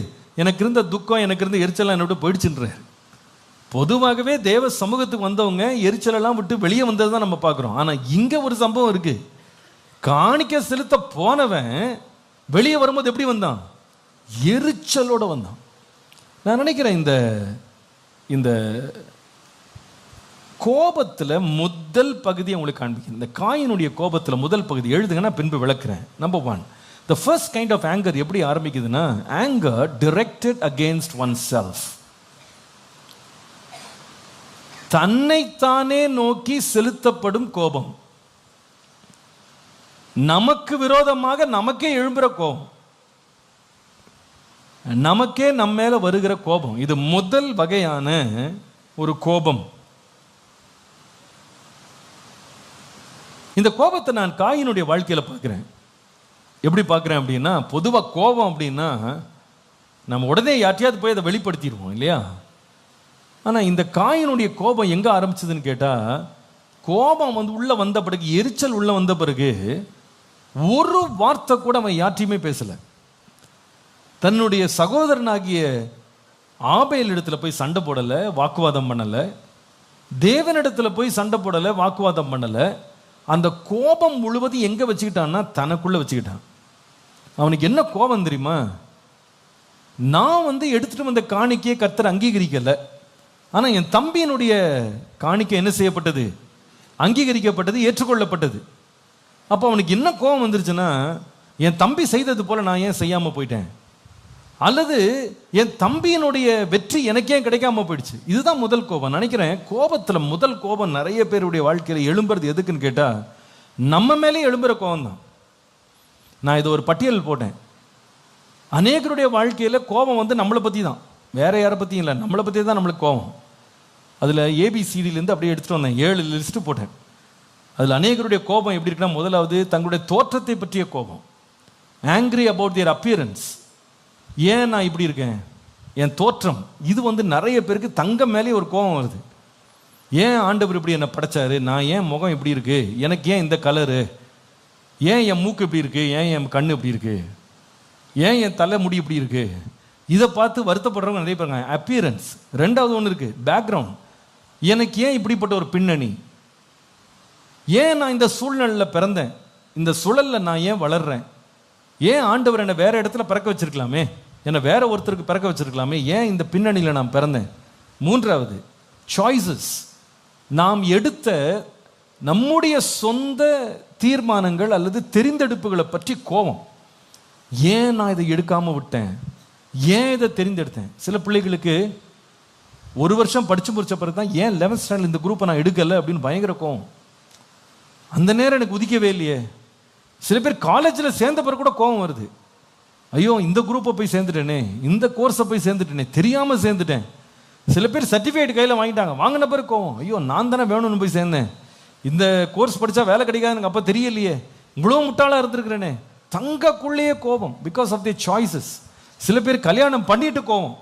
எனக்கு இருந்த துக்கம், எனக்கு இருந்த எரிச்சலாம் என்னை விட்டு போயிடுச்சுன்றார். பொதுவாகவே தேவ சமூகத்துக்கு வந்தவங்க எரிச்சலெல்லாம் விட்டு வெளியே வந்தது தான் நம்ம பார்க்குறோம். ஆனால் இங்கே ஒரு சம்பவம் இருக்கு. காணிக்க செலுத்த போனவன் வெளியே வரும்போது எப்படி வந்தான், எரிச்சலோட வந்தான். நான் நினைக்கிறேன் இந்த கோபத்தில் முதல் பகுதியை உங்களுக்கு காண்பிக்கிறேன். இந்த காயினுடைய கோபத்தில் முதல் பகுதி எழுதுங்கன்னா பின்பு விளக்குறேன். Number 1, the first kind of anger எப்படி ஆரம்பிக்குதுன்னா, anger directed against oneself. தன்னைத்தானே நோக்கி செலுத்தப்படும் கோபம், நமக்கு விரோதமாக நமக்கே எழும்புற கோபம். நமக்கே நம்ம மேல வருகிற கோபம், இது முதல் வகையான ஒரு கோபம். இந்த கோபத்தை நான் காயினுடைய வாழ்க்கையில பார்க்கிறேன். எப்படி பார்க்கிறேன் அப்படின்னா, பொதுவாக கோபம் அப்படின்னா நம்ம உடனே யார்ட்டையாவது போய் அதை வெளிப்படுத்திடுவோம் இல்லையா? ஆனால் இந்த காயினுடைய கோபம் எங்கே ஆரம்பிச்சதுன்னு கேட்டால், கோபம் உள்ள வந்த பிறகு, எரிச்சல் உள்ள வந்த பிறகு ஒரு வார்த்தை கூட அவன் யார்ட்டையுமே பேசலை. தன்னுடைய சகோதரனாகிய ஆபேல் இடத்துல போய் சண்டை போடலை, வாக்குவாதம் பண்ணலை. தேவனிடத்துல போய் சண்டை போடலை, வாக்குவாதம் பண்ணலை. அந்த கோபம் முழுவதும் எங்கே வச்சுக்கிட்டான்னா தனக்குள்ள வச்சுக்கிட்டான். அவனுக்கு என்ன கோபம் தெரியுமா? நான் எடுத்துட்டு வந்த காணிக்கையை கர்த்தர் அங்கீகரிக்கல, ஆனா என் தம்பியினுடைய காணிக்கை என்ன செய்யப்பட்டது? அங்கீகரிக்கப்பட்டது, ஏற்றுக்கொள்ளப்பட்டது. அப்போ அவனுக்கு என்ன கோபம் வந்துருச்சுன்னா, என் தம்பி செய்தது போல நான் ஏன் செய்யாம போயிட்டேன், அல்லது என் தம்பியினுடைய வெற்றி எனக்கே கிடைக்காம போயிடுச்சு. இதுதான் முதல் கோபம். நினைக்கிறேன் கோபத்துல முதல் கோபம் நிறைய பேருடைய வாழ்க்கையில எழும்புறது எதுக்குன்னு கேட்டா, நம்ம மேலே எழும்புற கோபம் தான். நான் இது ஒரு பட்டியல் போட்டேன். அநேகருடைய வாழ்க்கையில கோபம் நம்மளை பத்தி தான், வேற யாரை பத்தியும் இல்லை, நம்மளை பத்தி தான் நம்மளுக்கு கோபம். அதுல ஏபிசிடிலேருந்து அப்படியே எடுத்துட்டு வந்தேன், 7 லிஸ்ட் போட்டேன். அதுல அநேகருடைய கோபம் எப்படி இருக்குன்னா, முதலாவது தங்களுடைய தோற்றத்தை பற்றிய கோபம், ஆங்கிரி அபவுட் தியர் அப்பியரன்ஸ். ஏன் நான் இப்படி இருக்கேன், என் தோற்றம், இது நிறைய பேருக்கு தங்கம் மேலே ஒரு கோபம் வருது. ஏன் ஆண்டவர் இப்படி என்னை படைச்சாரு, நான் ஏன் முகம் இப்படி இருக்கு, எனக்கு ஏன் இந்த கலரு, ஏன் என் மூக்கு இப்படி இருக்கு, ஏன் என் கண்ணு இப்படி இருக்கு, ஏன் என் தலை முடி இப்படி இருக்கு, இதை பார்த்து வருத்தப்படுறவங்க நிறைய பேருங்க. அப்பியரன்ஸ். ரெண்டாவது ஒன்று இருக்கு, பேக்ரவுண்ட். எனக்கு ஏன் இப்படிப்பட்ட ஒரு பின்னணி, ஏன் நான் இந்த சூழ்நிலையில் பிறந்தேன், இந்த சூழல்ல நான் ஏன் வளர்றேன், ஏன் ஆண்டவர் என்னை வேற இடத்துல பிறக்க வச்சிருக்கலாமே, என்னை வேற ஒருத்தருக்கு பிறக்க வச்சிருக்கலாமே, ஏன் இந்த பின்னணியில் நான் பிறந்தேன். மூன்றாவது சாய்ஸஸ். நாம் எடுத்த நம்முடைய சொந்த தீர்மானங்கள் அல்லது தெரிந்தெடுப்புகளை பற்றி கோபம். ஏன் நான் இதை எடுக்காம விட்டேன், ஏன் இதை தெரிந்தெடுத்தேன். சில பிள்ளைகளுக்கு 1 வருஷம் படிச்சு முடிச்ச பிறகு தான், ஏன் 11th ஸ்டாண்டர்ட் இந்த குரூப்பை நான் எடுக்கலை அப்படின்னு பயங்கர கோவம். அந்த நேரம் எனக்கு உதிக்கவே இல்லையே. சில பேர் காலேஜில் சேர்ந்த பிறகு கூட கோவம் வருது, ஐயோ இந்த குரூப்பை போய் சேர்ந்துட்டேனே, இந்த கோர்ஸை போய் சேர்ந்துட்டேனே, தெரியாமல் சேர்ந்துட்டேன். சில பேர் சர்டிஃபிகேட் கையில் வாங்கிட்டாங்க, வாங்கின பிறகு கோவம், ஐயோ நான் தானே வேணும்னு போய் சேர்ந்தேன், இந்த கோர்ஸ் படித்தா வேலை கிடைக்காது எனக்கு அப்போ தெரியலையே, இவ்வளோ முட்டாளாக இருந்திருக்கிறேனே. தங்கக்குள்ளேயே கோபம், பிகாஸ் ஆஃப் தி சாய்ஸஸ். சில பேர் கல்யாணம் பண்ணிட்டு கோபம்,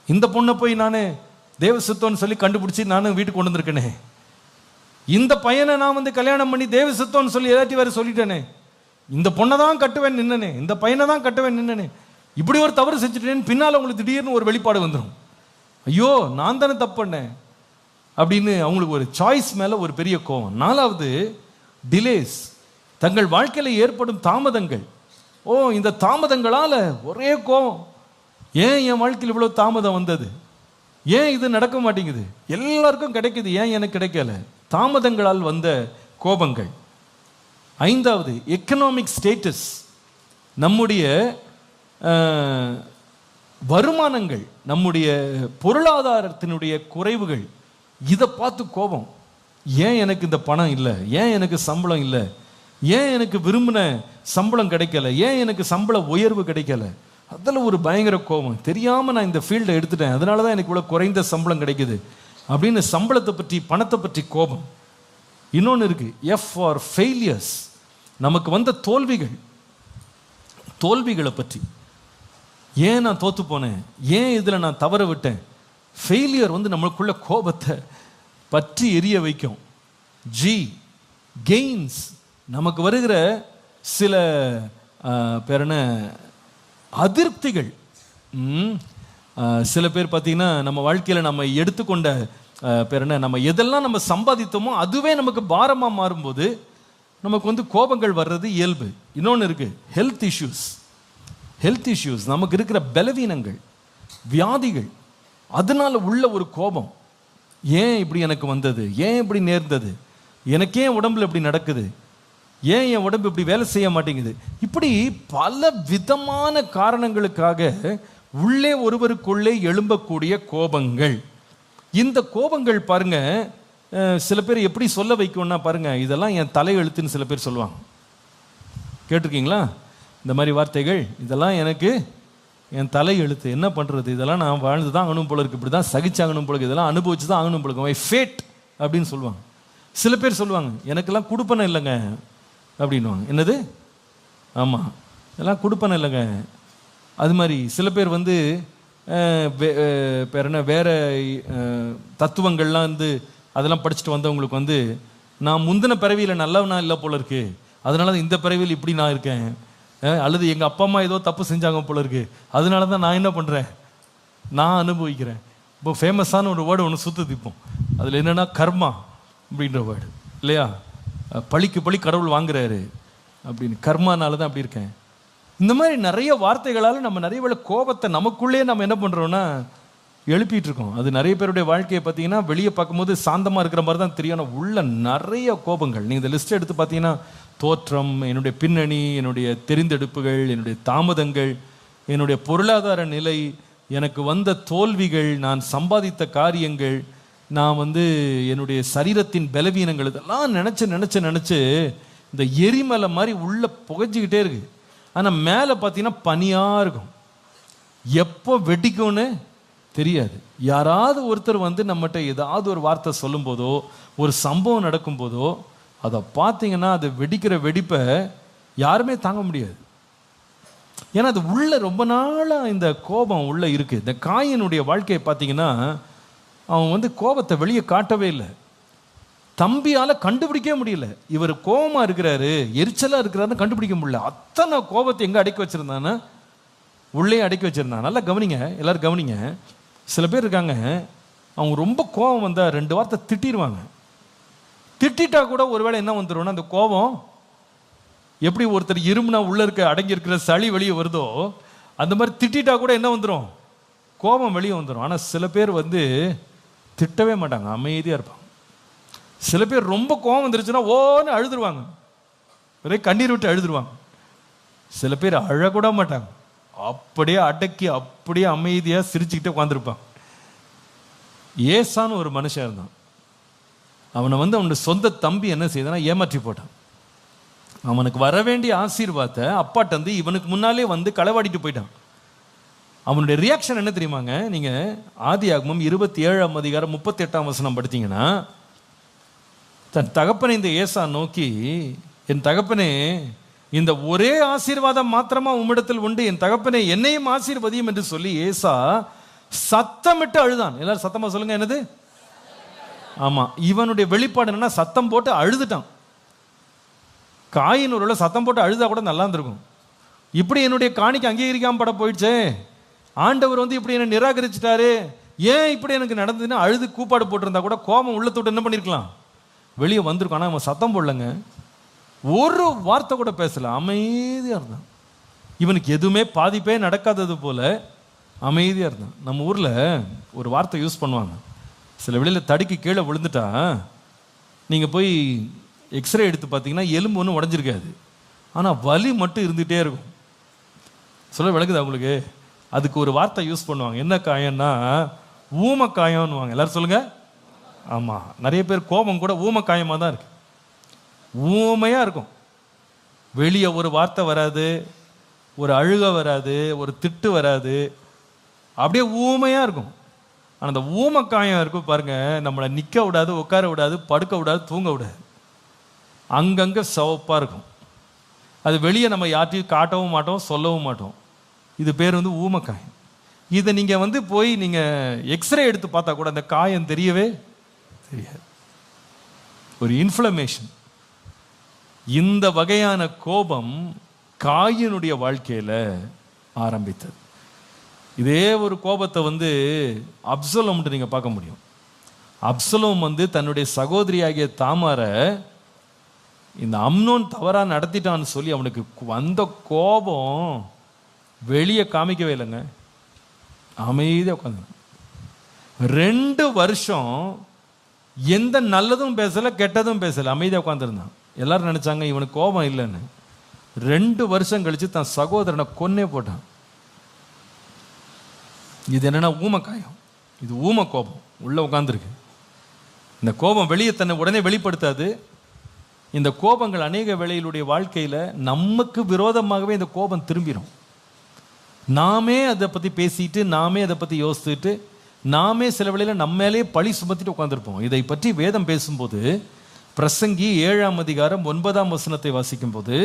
இந்த பொண்ணை போய் நான் தேவ சித்தம்னு சொல்லி கண்டுபிடிச்சி நானும் வீட்டுக்கு கொண்டு வந்திருக்கேனே, இந்த பையனை நான் கல்யாணம் பண்ணி தேவ சித்தம்னு சொல்லி எல்லாத்தையும் வேறு சொல்லிட்டேனே, இந்த பொண்ணை தான் கட்டுவேன் நின்னனே, இந்த பையனை தான் கட்டுவேன் நின்னனே, இப்படி ஒரு தவறு செஞ்சுட்டேன்னு பின்னால் உங்களுக்கு திடீர்னு ஒரு வெளிப்பாடு வந்துடும், ஐயோ நான் தானே தப்பு பண்ணேன் அப்படின்னு அவங்களுக்கு ஒரு சாய்ஸ் மேலே ஒரு பெரிய கோபம். 4வது டிலேஸ். தங்கள் வாழ்க்கையில் ஏற்படும் தாமதங்கள். ஓ இந்த தாமதங்களால் ஒரே கோபம், ஏன் என் வாழ்க்கையில் இவ்வளோ தாமதம் வந்தது, ஏன் இது நடக்க மாட்டேங்குது, எல்லாருக்கும் கிடைக்குது ஏன் எனக்கு கிடைக்கல. தாமதங்களால் வந்த கோபங்கள். 5வது எக்கனாமிக் ஸ்டேட்டஸ். நம்முடைய வருமானங்கள், நம்முடைய பொருளாதாரத்தினுடைய குறைவுகள், இதை பார்த்து கோபம். ஏன் எனக்கு இந்த பணம் இல்லை, ஏன் எனக்கு சம்பளம் இல்லை, ஏன் எனக்கு விரும்பின சம்பளம் கிடைக்கல, ஏன் எனக்கு சம்பள உயர்வு கிடைக்கல, அதில் ஒரு பயங்கர கோபம். தெரியாமல் நான் இந்த ஃபீல்டை எடுத்துட்டேன், அதனால தான் எனக்கு இவ்வளோ குறைந்த சம்பளம் கிடைக்குது அப்படின்னு சம்பளத்தை பற்றி பணத்தை பற்றி கோபம். இன்னொன்று இருக்கு, எஃப் ஃபார் ஃபெயிலியர்ஸ். நமக்கு வந்த தோல்விகளை பற்றி, ஏன் நான் தோத்து போனேன், ஏன் இதில் நான் தவற விட்டேன். ஃபெயிலியர் நம்மளுக்குள்ள கோபத்தை பற்றி எரிய வைக்கும். G gains. நமக்கு வருகிற சில அதிருப்திகள். சில பேர் பார்த்தீங்கன்னா நம்ம வாழ்க்கையில் நம்ம எடுத்துக்கொண்ட நம்ம எதெல்லாம் நம்ம சம்பாதித்தோமோ அதுவே நமக்கு பாரமாக மாறும்போது நமக்கு கோபங்கள் வர்றது இயல்பு. இன்னொன்று இருக்கு, ஹெல்த் இஷ்யூஸ். நமக்கு இருக்கிற பலவீனங்கள், வியாதிகள், அதனால உள்ள ஒரு கோபம். ஏன் இப்படி எனக்கு வந்தது, ஏன் இப்படி நேர்ந்தது, எனக்கே உடம்புல இப்படி நடக்குது, ஏன் என் உடம்பு இப்படி வேலை செய்ய மாட்டேங்குது. இப்படி பல விதமான காரணங்களுக்காக உள்ளே ஒருவருக்குள்ளே எழும்பக்கூடிய கோபங்கள். இந்த கோபங்கள் பாருங்க, சில பேர் எப்படி சொல்ல வைக்கும்னா பாருங்க, இதெல்லாம் என் தலையெழுத்துன்னு சில பேர் சொல்லுவாங்க. கேட்டிருக்கீங்களா இந்த மாதிரி வார்த்தைகள்? இதெல்லாம் எனக்கு என் தலை எழுத்து, என்ன பண்ணுறது, இதெல்லாம் நான் வாழ்ந்து தான் ஆகணும் போல இருக்கு, இப்படி தான் சகிச்சாகணும் போல இருக்கு, இதெல்லாம் அனுபவிச்சு தான் ஆகணும் போல இருக்கு, மை ஃபேட் அப்படின்னு சொல்லுவாங்க. சில பேர் சொல்லுவாங்க எனக்கெல்லாம் கொடுப்பனை இல்லைங்க அப்படின்வாங்க. என்னது? ஆமாம், இதெல்லாம் கொடுப்பனை இல்லைங்க. அது மாதிரி சில பேர் வந்து பேர் என்ன வேற தத்துவங்கள்லாம் வந்து அதெல்லாம் படிச்சுட்டு வந்தவங்களுக்கு வந்து நான் முந்தின பிறவியில் நல்லவனா இல்லை போல இருக்கு, அதனால தான் இந்த பிறவியில் இப்படி நான் இருக்கேன், அல்லது எங்கள் அப்பா அம்மா ஏதோ தப்பு செஞ்சாங்க போல இருக்கு, அதனால தான் நான் என்ன பண்ணுறேன், நான் அனுபவிக்கிறேன். இப்போ ஃபேமஸான ஒரு வேர்டு ஒன்று சுற்றுதிப்போம், அதில் என்னென்னா கர்மா அப்படின்ற வேர்டு இல்லையா, பழிக்கு பழி கடவுள் வாங்குறாரு அப்படின்னு, கர்மானால தான் அப்படி இருக்கேன். இந்த மாதிரி நிறைய வார்த்தைகளால் நம்ம நிறைய வேளை கோபத்தை நமக்குள்ளே நம்ம என்ன பண்ணுறோன்னா எழுப்பிட்டு இருக்கோம். அது நிறைய பேருடைய வாழ்க்கையை பார்த்தீங்கன்னா வெளியே பார்க்கும்போது சாந்தமாக இருக்கிற மாதிரி தான் தெரியும், ஆனால் உள்ள நிறைய கோபங்கள். நீங்கள் இந்த லிஸ்ட் எடுத்து பார்த்தீங்கன்னா தோற்றம், என்னுடைய பின்னணி, என்னுடைய தெரிந்தெடுப்புகள், என்னுடைய தாமதங்கள், என்னுடைய பொருளாதார நிலை, எனக்கு வந்த தோல்விகள், நான் சம்பாதித்த காரியங்கள், நான் வந்து என்னுடைய சரீரத்தின் பலவீனங்கள், இதெல்லாம் நினச்சி இந்த எரிமலை மாதிரி உள்ள புகைஞ்சிக்கிட்டே இருக்கு. ஆனால் மேலே பார்த்தீங்கன்னா பனியாக இருக்கும், எப்போ வெடிக்கும்னு தெரியாது. யாராவது ஒருத்தர் வந்து நம்மகிட்ட ஏதாவது ஒரு வார்த்தை சொல்லும் போதோ ஒரு சம்பவம் நடக்கும் போதோ அதை பார்த்தீங்கன்னா அது வெடிக்கிற வெடிப்பை யாருமே தாங்க முடியாது. ஏன்னா அது உள்ள ரொம்ப நாளாக இந்த கோபம் உள்ள இருக்குது. இந்த காயினுடைய வாழ்க்கையை பார்த்தீங்கன்னா அவன் வந்து கோபத்தை வெளியே காட்டவே இல்லை, தம்பியால் கண்டுபிடிக்கவே முடியல. இவர் கோபமாக இருக்கிறாரு, எரிச்சலாக இருக்கிறாருன்னு கண்டுபிடிக்க முடியல. அத்தனை கோபத்தை எங்கே அடக்கி வச்சுருந்தான்னு உள்ளே அடக்கி வச்சுருந்தான். நல்லா கவனிங்க, எல்லோரும் கவனிங்க. சில பேர் இருக்காங்க, அவங்க ரொம்ப கோபம் வந்தால் 2 வார்த்தை திட்டிடுவாங்க. திட்டா கூட ஒருவேளை என்ன வந்துடும்னா அந்த கோபம் எப்படி ஒருத்தர் இருமுனா உள்ளே இருக்க அடங்கி இருக்கிற சளி வெளியே வருதோ அந்த மாதிரி திட்டா கூட என்ன வந்துடும், கோபம் வெளியே வந்துடும். ஆனால் சில பேர் வந்து திட்டவே மாட்டாங்க, அமைதியாக இருப்பாங்க. சில பேர் ரொம்ப கோபம் வந்துருச்சுன்னா ஓன்னு அழுதுருவாங்க, ஒரே கண்ணீர் விட்டு அழுதுருவாங்க. சில பேர் அழக்கூட மாட்டாங்க, அப்படியே அடக்கி அப்படியே அமைதியாக சிரிச்சுக்கிட்டே உட்காந்துருப்பான். ஏசான்னு ஒரு மனுஷன் இருந்தான். அவனை வந்து அவனுடைய சொந்த தம்பி என்ன செய்தானா ஏமாற்றி போட்டான். அவனுக்கு வர வேண்டிய ஆசீர்வாதத்தை அப்பாட்ட வந்து இவனுக்கு முன்னாலே வந்து களவாடிட்டு போயிட்டான். அவனுடைய ரியாக்ஷன் என்ன தெரியுமாங்க? நீங்கள் ஆதியாகமம் 27ஆம் அதிகாரம் 38ஆம் வசனம் படித்தீங்கன்னா, தன் தகப்பனை இந்த ஏசா நோக்கி, என் தகப்பனே, இந்த ஒரே ஆசீர்வாதம் மாத்திரமா உம்மிடத்தில் உண்டு, என் தகப்பனே என்னையும் ஆசீர்வதியும் என்று சொல்லி ஏசா சத்தமிட்டு அழுதான். எல்லாரும் சத்தமா சொல்லுங்க, என்னது? ஆமா, இவனுடைய வெளிப்பாடு என்னன்னா சத்தம் போட்டு அழுதுட்டான். காயின் ஒரு சத்தம் போட்டு அழுதா கூட நல்லா இருந்திருக்கும். இப்படி என்னுடைய காணிக்கு அங்கீகரிக்காம பட போயிடுச்சே, ஆண்டவர் வந்து இப்படி என்ன நிராகரிச்சிட்டாரு, ஏன் இப்படி எனக்கு நடந்ததுன்னு அழுது கூப்பாடு போட்டிருந்தா கூட கோபம் உள்ளத்தோடு என்ன பண்ணிருக்கலாம், வெளியே வந்திருக்கும். ஆனால் அவன் சத்தம் போடலங்க, ஒரு வார்த்தை கூட பேசல, அமைதியாக இருந்தான். இவனுக்கு எதுவுமே பாதிப்பே நடக்காதது போல அமைதியாக இருந்தான். நம்ம ஊரில் ஒரு வார்த்தை யூஸ் பண்ணுவாங்க, சில வெளியில் தடுக்கி கீழே விழுந்துட்டா நீங்கள் போய் எக்ஸ்ரே எடுத்து பார்த்தீங்கன்னா எலும்பு ஒன்றும் உடஞ்சிருக்காது, ஆனால் வலி மட்டும் இருந்துகிட்டே இருக்கும். சொல்ல விளக்குதா உங்களுக்கு? அதுக்கு ஒரு வார்த்தை யூஸ் பண்ணுவாங்க, என்ன காயம்னா ஊமக்காயம்னுவாங்க. எல்லாரும் சொல்லுங்க. ஆமாம், நிறைய பேர் கோபம் கூட ஊமக்காயமாக தான் இருக்கு, ஊமையாக இருக்கும். வெளியே ஒரு வார்த்தை வராது, ஒரு அழுக வராது, ஒரு திட்டு வராது, அப்படியே ஊமையாக இருக்கும். ஆனால் அந்த ஊமக்காயம் இருக்கும் பாருங்க, நம்மளை நிற்க விடாது, உட்கார விடாது, படுக்க விடாது, தூங்க விடாது, அங்கங்கே சிவப்பாக இருக்கும். அது வெளியே நம்ம யார்ட்டையும் காட்டவும் மாட்டோம், சொல்லவும் மாட்டோம். இது பேர் வந்து ஊமக்காயம். இதை நீங்கள் வந்து போய் நீங்கள் எக்ஸ்ரே எடுத்து பார்த்தா கூட அந்த காயம் தெரியவே தெரியாது, ஒரு இன்ஃப்ளமேஷன். இந்த வகையான கோபம் காயினுடைய வாழ்க்கையில் ஆரம்பித்தது. இதே ஒரு கோபத்தை வந்து அப்சலோம்ட்டு நீங்கள் பார்க்க முடியும். அப்சலோம் வந்து தன்னுடைய சகோதரியாகிய தாமாரை இந்த அம்னோன் தவறாக நடத்திட்டான்னு சொல்லி அவனுக்கு வந்த கோபம் வெளியே காமிக்கவே இல்லைங்க, அமைதியாக உட்காந்து 2 வருஷம் எந்த நல்லதும் பேசலை, கெட்டதும் பேசலை, அமைதியாக உட்காந்துருந்தான். எல்லாரும் நினச்சாங்க இவனுக்கு கோபம் இல்லைன்னு. 2 வருஷம் கழித்து தன் சகோதரனை கொன்னே போட்டான். இது என்னன்னா ஊமக்காயம், இது ஊம கோபம் உள்ள உட்காந்துருக்கு. இந்த கோபம் வெளியே தன்னை உடனே வெளிப்படுத்தாது. இந்த கோபங்கள் அநேக வேளையிலுடைய வாழ்க்கையில் நமக்கு விரோதமாகவே இந்த கோபம் திரும்பிடும். நாமே அதை பற்றி பேசிட்டு, நாமே அதை பற்றி யோசிச்சுட்டு, நாமே சில வேளையில் நம்ம மேலே பழி சுமத்திட்டு உட்காந்துருப்போம். இதை பற்றி வேதம் பேசும்போது பிரசங்கி 7ஆம் அதிகாரம் 9ஆம் வசனத்தை வாசிக்கும் போது,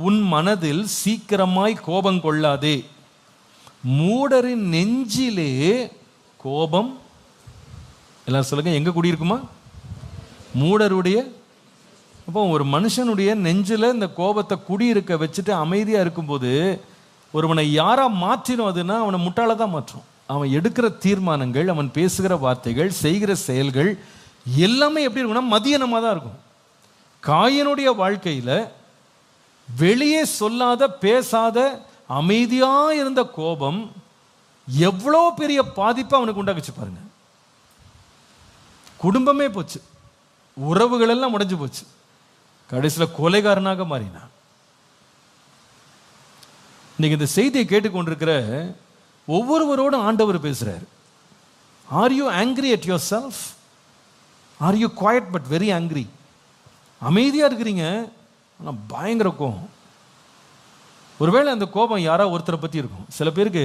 உன் மனதில் சீக்கிரமாய் கோபம் கொள்ளாதே, மூடரின் நெஞ்சிலே கோபம், எல்லாரும் சொல்லுங்க, எங்க குடியிருக்குமா? மூடருடைய. அப்போ ஒரு மனுஷனுடைய நெஞ்சில் இந்த கோபத்தை குடியிருக்க வச்சுட்டு அமைதியா இருக்கும்போது ஒருவனை யாரா மாற்றினோம் அதுன்னா அவனை முட்டாள தான் மாற்றும். அவன் எடுக்கிற தீர்மானங்கள், அவன் பேசுகிற வார்த்தைகள், செய்கிற செயல்கள் எல்லாமே எப்படி இருக்கும்னா மதியனமாக தான் இருக்கும். காயனுடைய வாழ்க்கையில வெளியே சொல்லாத, பேசாத, அமைதியா இருந்த கோபம் எவ்வளோ பெரிய பாதிப்பை அவனுக்கு உண்டாக்குச்சு பாருங்க. குடும்பமே போச்சு, உறவுகள் எல்லாம் உடைஞ்சு போச்சு, கடைசியில் கொலைகாரனாக மாறினான். இன்னைக்கு இந்த செய்தியை கேட்டுக்கொண்டிருக்கிற ஒவ்வொருவரோடும் ஆண்டவர் பேசுறார். Are you angry at yourself? Are you quiet but very angry? அமைதியா இருக்கிறீங்க, ஆனால் பயங்கர கோபம். ஒருவேளை அந்த கோபம் யாராவது ஒருத்தரை பற்றி இருக்கும். சில பேருக்கு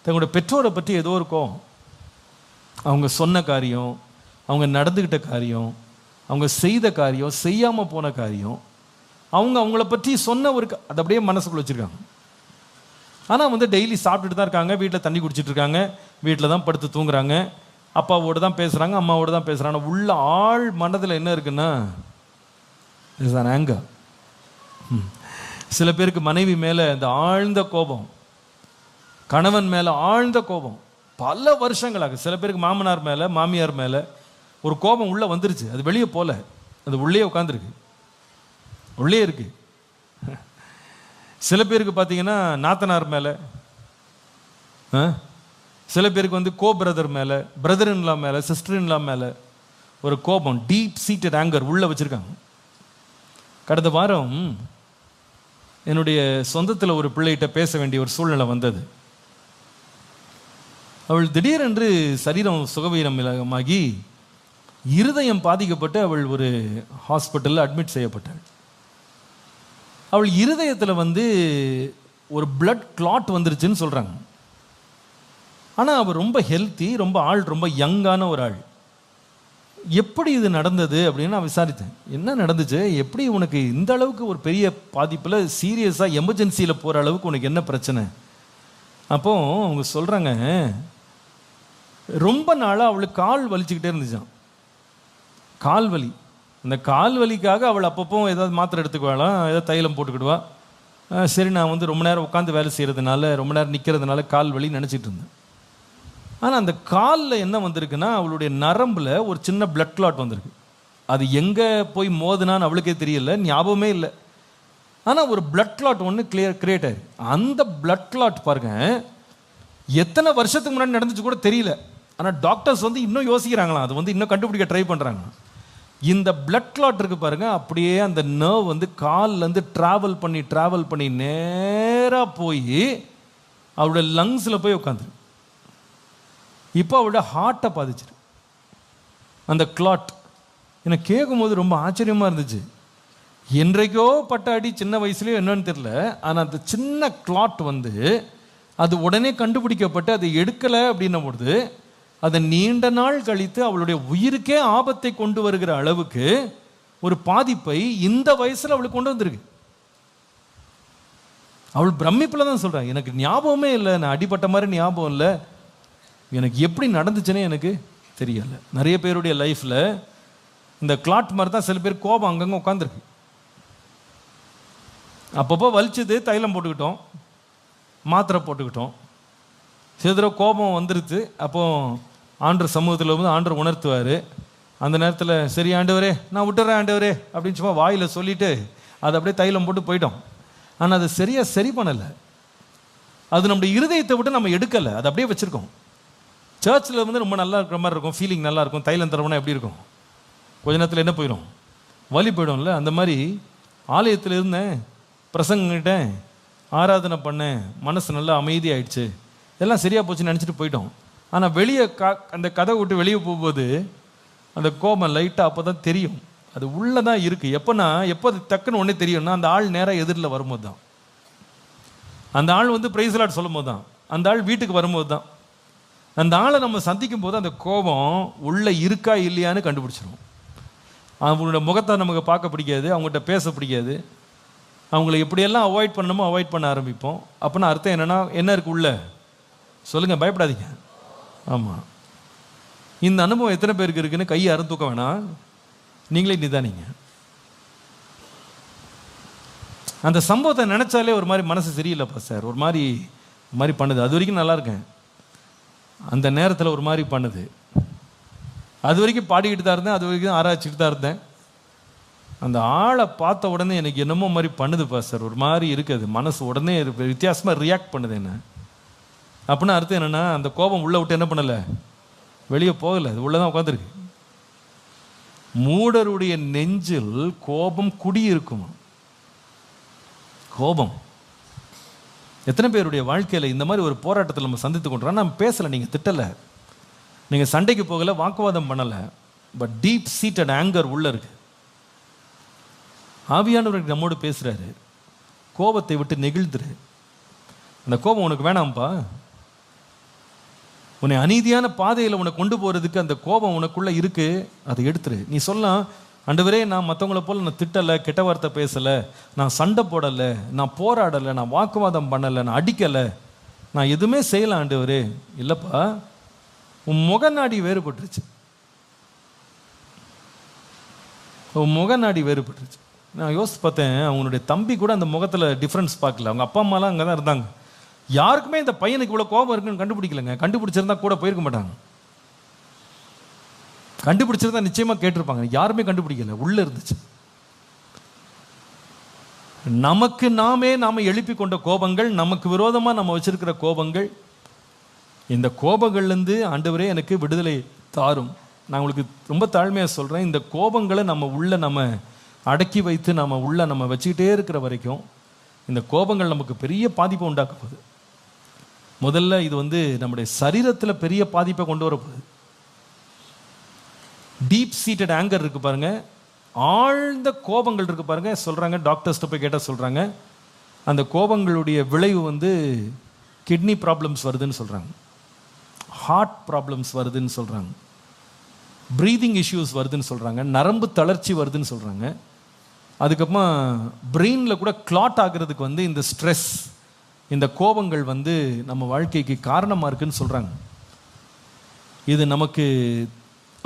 தங்களுடைய பெற்றோரை பற்றி ஏதோ ஒரு கோபம், அவங்க சொன்ன காரியம், அவங்க நடந்துக்கிட்ட காரியம், அவங்க செய்த காரியம், செய்யாமல் போன காரியம், அவங்கள பற்றி சொன்ன ஒரு அதை அப்படியே மனசுக்குள்ள வச்சுருக்காங்க. ஆனால் டெய்லி சாப்பிட்டுட்டு தான் இருக்காங்க, வீட்டில் தண்ணி குடிச்சிட்டு இருக்காங்க, வீட்டில் தான் படுத்து தூங்குறாங்க, அப்பாவோடு தான் பேசுகிறாங்க, அம்மாவோடு தான் பேசுகிறாங்க. உள்ள ஆள் மனதில் என்ன இருக்குன்னா இஸ் அன் ஆங்கர். சில பேருக்கு மனைவி மேலே இந்த ஆழ்ந்த கோபம், கணவன் மேலே ஆழ்ந்த கோபம் பல வருஷங்களாக. சில பேருக்கு மாமனார் மேலே, மாமியார் மேலே ஒரு கோபம் உள்ளே வந்துருச்சு, அது வெளியே போல, அது உள்ளே உட்காந்துருக்கு, உள்ளே இருக்கு. சில பேருக்கு பார்த்தீங்கன்னா நாத்தனார் மேலே, சில பேருக்கு கோ பிரதர் மேலே, பிரதர் இன்லா மேலே, சிஸ்டர் இன்லா மேலே ஒரு கோபம், டீப் சீட்டட் ஆங்கர் உள்ளே வச்சுருக்காங்க. கடந்த வாரம் என்னுடைய சொந்தத்தில் ஒரு பிள்ளைகிட்ட பேச வேண்டிய ஒரு சூழ்நிலை வந்தது. அவள் திடீரென்று சரீரம் சுகவீனமாகி இருதயம் பாதிக்கப்பட்டு அவள் ஒரு ஹாஸ்பிட்டலில் அட்மிட் செய்யப்பட்டாள். அவள் இருதயத்தில் ஒரு பிளட் கிளாட் வந்துருச்சுன்னு சொல்கிறாங்க. ஆனால் அவள் ரொம்ப ஹெல்த்தி, ரொம்ப ஆள், ரொம்ப யங்கான ஒரு ஆள். எப்படி இது நடந்தது அப்படின்னு நான் விசாரித்தேன். என்ன நடந்துச்சு, எப்படி உனக்கு இந்த அளவுக்கு ஒரு பெரிய பாதிப்பில் சீரியஸாக எமர்ஜென்சியில் போகிற அளவுக்கு உனக்கு என்ன பிரச்சனை? அப்போ அவங்க சொல்கிறாங்க, ரொம்ப நாளாக அவளுக்கு கால் வலிச்சுக்கிட்டே இருந்துச்சான், கால் வலி. அந்த கால் வலிக்காக அவள் அப்பப்போ ஏதாவது மாத்திரை எடுத்துக்குவாளாம், ஏதாவது தைலம் போட்டுக்கிடுவா. சரி, நான் ரொம்ப நேரம் உட்காந்து வேலை செய்கிறதுனால, ரொம்ப நேரம் நிற்கிறதுனால கால் வலி நினச்சிட்டு இருந்தேன். ஆனால் அந்த காலில் என்ன வந்திருக்குன்னா, அவளுடைய நரம்பில் ஒரு சின்ன பிளட் கிளாட் வந்திருக்கு. அது எங்கே போய் மோதுனான்னு அவளுக்கே தெரியல, ஞாபகமே இல்லை. ஆனால் ஒரு பிளட் கிளாட் ஒன்று கிரியேட் ஆயிருக்கு. அந்த பிளட் கிளாட் பாருங்க, எத்தனை வருஷத்துக்கு முன்னாடி நடந்துச்சு கூட தெரியல. ஆனால் டாக்டர்ஸ் இன்னும் யோசிக்கிறாங்களாம், அது இன்னும் கண்டுபிடிக்க ட்ரை பண்ணுறாங்க. இந்த பிளட் கிளாட் இருக்கு பாருங்க, அப்படியே அந்த நர்வ் கால்லேருந்து ட்ராவல் பண்ணி நேராக போய் அவளுடைய லங்ஸில் போய் உட்காந்துரு. இப்போ அவளுடைய ஹார்ட்டை பாதிச்சிரு அந்த கிளாட். எனக்கு கேட்கும்போது ரொம்ப ஆச்சரியமாக இருந்துச்சு. என்றைக்கோ பட்ட அடி, சின்ன வயசுலேயோ என்னன்னு தெரியல. ஆனால் அந்த சின்ன கிளாட் அது உடனே கண்டுபிடிக்கப்பட்டு அதை எடுக்கலை அப்படின்னும் பொழுது அதை நீண்ட நாள் கழித்து அவளுடைய உயிருக்கே ஆபத்தை கொண்டு வருகிற அளவுக்கு ஒரு பாதிப்பை இந்த வயசில் அவளுக்கு கொண்டு வந்திருக்கு. அவள் பிரமிப்பில் தான் சொல்கிறான், எனக்கு ஞாபகமே இல்லை, நான் அடிப்பட்ட மாதிரி ஞாபகம் இல்லை, எனக்கு எப்படி நடந்துச்சுன்னே எனக்கு தெரியலை. நிறைய பேருடைய லைஃப்பில் இந்த கிளாட் மாதிரி தான் சில பேர் கோபம் அங்கங்கே உட்காந்துருக்கு. அப்பப்போ வலிச்சது, தைலம் போட்டுக்கிட்டோம், மாத்திரை போட்டுக்கிட்டோம், சில தடவை கோபம் வந்துருச்சு. அப்போ ஆண்டவர் சமூகத்தில் ஆண்டவர் உணர்த்துவார். அந்த நேரத்தில் சரி ஆண்டவரே, நான் விட்டுறேன் ஆண்டவரே அப்படின்னு சும்மா வாயில் சொல்லிவிட்டு அதை அப்படியே தைலம் போட்டு போயிட்டோம். ஆனால் அது சரியாக சரி பண்ணலை. அது நம்முடைய இருதயத்தை விட்டு நம்ம எடுக்கலை, அதை அப்படியே வச்சுருக்கோம். சர்ச்சில் ரொம்ப நல்லா இருக்கிற மாதிரி இருக்கும், ஃபீலிங் நல்லா இருக்கும், தைலம் தரவுனா எப்படி இருக்கும், கொஞ்ச நேரத்தில் என்ன போயிடும், வலி போயிடும்ல. அந்த மாதிரி ஆலயத்தில் இருந்தேன், பிரசங்கிட்டேன், ஆராதனை பண்ணேன், மனசு நல்லா அமைதியாயிடுச்சு, எல்லாம் சரியாக போச்சுன்னு நினச்சிட்டு போயிட்டோம். ஆனால் வெளியே அந்த கதை விட்டு வெளியே போகும்போது அந்த கோபம் லைட்டாக அப்போ தான் தெரியும், அது உள்ளே தான் இருக்குது. எப்போ அது டக்குன்னு ஒன்றே தெரியும்னா அந்த ஆள் நேராக எதிரில் வரும்போது தான். அந்த ஆள் வந்து பிரைஸ் லார்ட் சொல்லும் போது தான், அந்த ஆள் வீட்டுக்கு வரும்போது தான், அந்த ஆளை நம்ம சந்திக்கும் போது அந்த கோபம் உள்ள இருக்கா இல்லையான்னு கண்டுபிடிச்சிடும். அவங்களோட முகத்தை நமக்கு பார்க்க பிடிக்காது, அவங்ககிட்ட பேச பிடிக்காது, அவங்கள எப்படியெல்லாம் அவாய்ட் பண்ணணுமோ அவாய்ட் பண்ண ஆரம்பிப்போம். அப்படின்னா அர்த்தம் என்னென்னா, என்ன இருக்குது உள்ள சொல்லுங்கள், பயப்படாதீங்க. ஆமாம், இந்த அனுபவம் எத்தனை பேருக்கு இருக்குன்னு கையை அறுந்து தூக்க வேணாம், நீங்களே நிதானிங்க. அந்த சம்பவத்தை நினச்சாலே ஒரு மாதிரி மனசு சரியில்லைப்பா சார், ஒரு மாதிரி பண்ணுது. அது வரைக்கும் நல்லா இருக்கேன், அந்த நேரத்தில் ஒரு மாதிரி பண்ணுது. அது வரைக்கும் பாடிக்கிட்டு தான் இருந்தேன், அது வரைக்கும் ஆராய்ச்சிக்கிட்டு தான் இருந்தேன். அந்த ஆளை பார்த்த உடனே எனக்கு என்னமோ மாதிரி பண்ணுதுப்பா சார், ஒரு மாதிரி இருக்குது மனசு, உடனே வித்தியாசமாக ரியாக்ட் பண்ணுது என்ன. அப்படின்னா அர்த்தம் என்னென்னா, அந்த கோபம் உள்ளே விட்டு என்ன பண்ணலை, வெளியே போகலை, அது உள்ளே தான் உட்காந்துருக்கு. மூடருடைய நெஞ்சில் கோபம் குடியிருக்குமா? கோபம் எத்தனை பேருடைய வாழ்க்கையில் இந்த மாதிரி ஒரு போராட்டத்தில் நம்ம சந்தித்து கொண்டோம். நம்ம பேசலை, நீங்கள் திட்டலை, நீங்கள் சண்டைக்கு போகலை, வாக்குவாதம் பண்ணலை, பட் டீப் சீட்டட் ஆங்கர் உள்ள இருக்கு. ஆவியானவருக்கு நம்மோடு பேசுகிறாரு, கோபத்தை விட்டு நெகிழ்ந்துரு. அந்த கோபம் உனக்கு வேணாம்ப்பா, உன்னை அநீதியான பாதையில் உன்னை கொண்டு போகிறதுக்கு அந்த கோபம் உனக்குள்ளே இருக்குது, அதை எடுத்துரு. நீ சொல்லலாம், ஆண்டவரே நான் மற்றவங்கள போல் நான் திட்டலை, கெட்ட வார்த்தை பேசலை, நான் சண்டை போடலை, நான் போராடலை, நான் வாக்குவாதம் பண்ணலை, நான் அடிக்கலை, நான் எதுவுமே செய்யலை ஆண்டவரே. இல்லைப்பா, உன் முகநாடி வேறுபட்டுருச்சு, உன் முகநாடி வேறுபட்டுருச்சு. நான் யோசித்து பார்த்தேன், அவங்களுடைய தம்பி கூட அந்த முகத்தில் டிஃப்ரென்ஸ் பார்க்கல, அவங்க அப்பா அம்மாலாம் அங்கே தான் இருந்தாங்க. யாருக்குமே இந்த பையனுக்கு இவ்வளோ கோபம் இருக்குன்னு கண்டுபிடிக்கலங்க. கண்டுபிடிச்சிருந்தா கூட போயிருக்க மாட்டாங்க, கண்டுபிடிச்சிருந்தா நிச்சயமாக கேட்டிருப்பாங்க. யாருமே கண்டுபிடிக்கல, உள்ளே இருந்துச்சு. நமக்கு நாம எழுப்பி கொண்ட கோபங்கள், நமக்கு விரோதமாக நம்ம வச்சிருக்கிற கோபங்கள், இந்த கோபங்கள்லேருந்து ஆண்டவரே எனக்கு விடுதலை தாரும். நான் உங்களுக்கு ரொம்ப தாழ்மையாக சொல்கிறேன், இந்த கோபங்களை நம்ம அடக்கி வைத்து நம்ம வச்சுக்கிட்டே இருக்கிற வரைக்கும் இந்த கோபங்கள் நமக்கு பெரிய பாதிப்பை உண்டாக்க போகுது. முதல்ல இது வந்து நம்முடைய சரீரத்தில் பெரிய பாதிப்பை கொண்டு வரப்போகுது. டீப் சீட்டட் ஆங்கர் இருக்கு பாருங்க, ஆழ்ந்த கோபங்கள் இருக்கு பாருங்க. சொல்றாங்க, டாக்டர்ஸ்ட்ட போய் கேட்டால் சொல்றாங்க, அந்த கோபங்களுடைய விளைவு வந்து கிட்னி ப்ராப்ளம்ஸ் வருதுன்னு சொல்றாங்க, ஹார்ட் ப்ராப்ளம்ஸ் வருதுன்னு சொல்றாங்க, ப்ரீதிங் இஷ்யூஸ் வருதுன்னு சொல்றாங்க, நரம்பு தளர்ச்சி வருதுன்னு சொல்றாங்க. அதுக்கப்புறமா பிரெயினில் கூட கிளாட் ஆகிறதுக்கு வந்து இந்த ஸ்ட்ரெஸ், இந்த கோபங்கள் வந்து நம்ம வாழ்க்கைக்கு காரணமாக இருக்குன்னு சொல்கிறாங்க. இது நமக்கு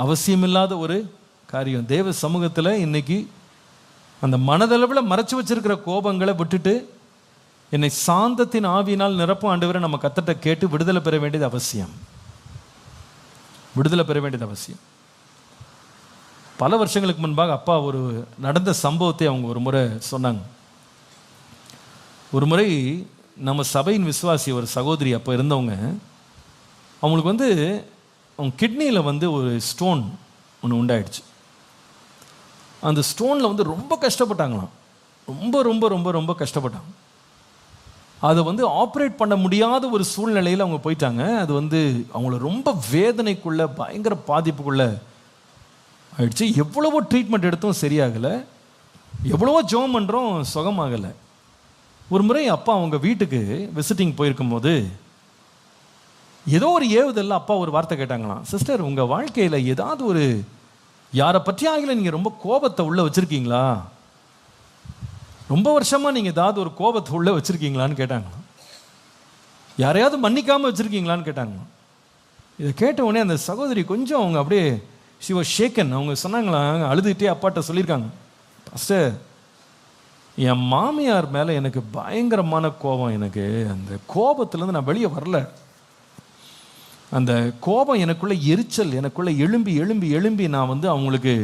அவசியமில்லாத ஒரு காரியம். தேவ சமூகத்தில் இன்னைக்கு அந்த மனதளவில் மறைச்சி வச்சிருக்கிற கோபங்களை விட்டுட்டு என்னை சாந்தத்தின் ஆவியினால் நிரப்பும் ஆண்டவரை நம்ம கர்த்தர்ட்ட கேட்டு விடுதலை பெற வேண்டியது அவசியம், விடுதலை பெற வேண்டியது அவசியம். பல வருஷங்களுக்கு முன்பாக அப்பா ஒரு நடந்த சம்பவத்தை அவங்க ஒரு முறை சொன்னாங்க. ஒரு முறை நம்ம சபையின் விசுவாசி ஒரு சகோதரி அப்போ இருந்தவங்க, அவங்களுக்கு வந்து அவங்க கிட்னியில் வந்து ஒரு ஸ்டோன் ஒன்று உண்டாயிடுச்சு. அந்த ஸ்டோனில் வந்து ரொம்ப கஷ்டப்பட்டாங்களாம், ரொம்ப ரொம்ப ரொம்ப ரொம்ப கஷ்டப்பட்டாங்க. அதை வந்து ஆப்ரேட் பண்ண முடியாத ஒரு சூழ்நிலையில் அவங்க போயிட்டாங்க. அது வந்து அவங்கள ரொம்ப வேதனைக்குள்ள, பயங்கர பாதிப்புக்குள்ள ஆயிடுச்சு. எவ்வளவோ ட்ரீட்மெண்ட் எடுத்தும் சரியாகலை, எவ்வளவோ ஜெபம் பண்ணுறோம் சுகமாகலை. ஒரு முறை அப்பா அவங்க வீட்டுக்கு விசிட்டிங் போயிருக்கும் போது ஏதோ ஒரு ஏவுதல்ல அப்பா ஒரு வார்த்தை கேட்டாங்களாம், சிஸ்டர் உங்கள் வாழ்க்கையில் ஏதாவது ஒரு யாரை பற்றியாகல நீங்கள் ரொம்ப கோபத்தை உள்ளே வச்சுருக்கீங்களா, ரொம்ப வருஷமாக நீங்கள் ஏதாவது ஒரு கோபத்தை உள்ளே வச்சுருக்கீங்களான்னு கேட்டாங்களாம். யாரையாவது மன்னிக்காமல் வச்சுருக்கீங்களான்னு கேட்டாங்களாம். இதை கேட்ட உடனே அந்த சகோதரி கொஞ்சம் அவங்க அப்படியே ஷி வாஸ் ஷேக்கன். அவங்க சொன்னாங்களாம், அழுதுகிட்டே அப்பாட்ட சொல்லியிருக்காங்க, ஃபஸ்ட்டு என் மாமியார் மேலே எனக்கு பயங்கரமான கோபம், எனக்கு அந்த கோபத்துலேருந்து நான் வெளியே வரல, அந்த கோபம் எனக்குள்ளே எரிச்சல் எனக்குள்ளே எழும்பி எழும்பி எழும்பி நான் வந்து அவங்களுக்கு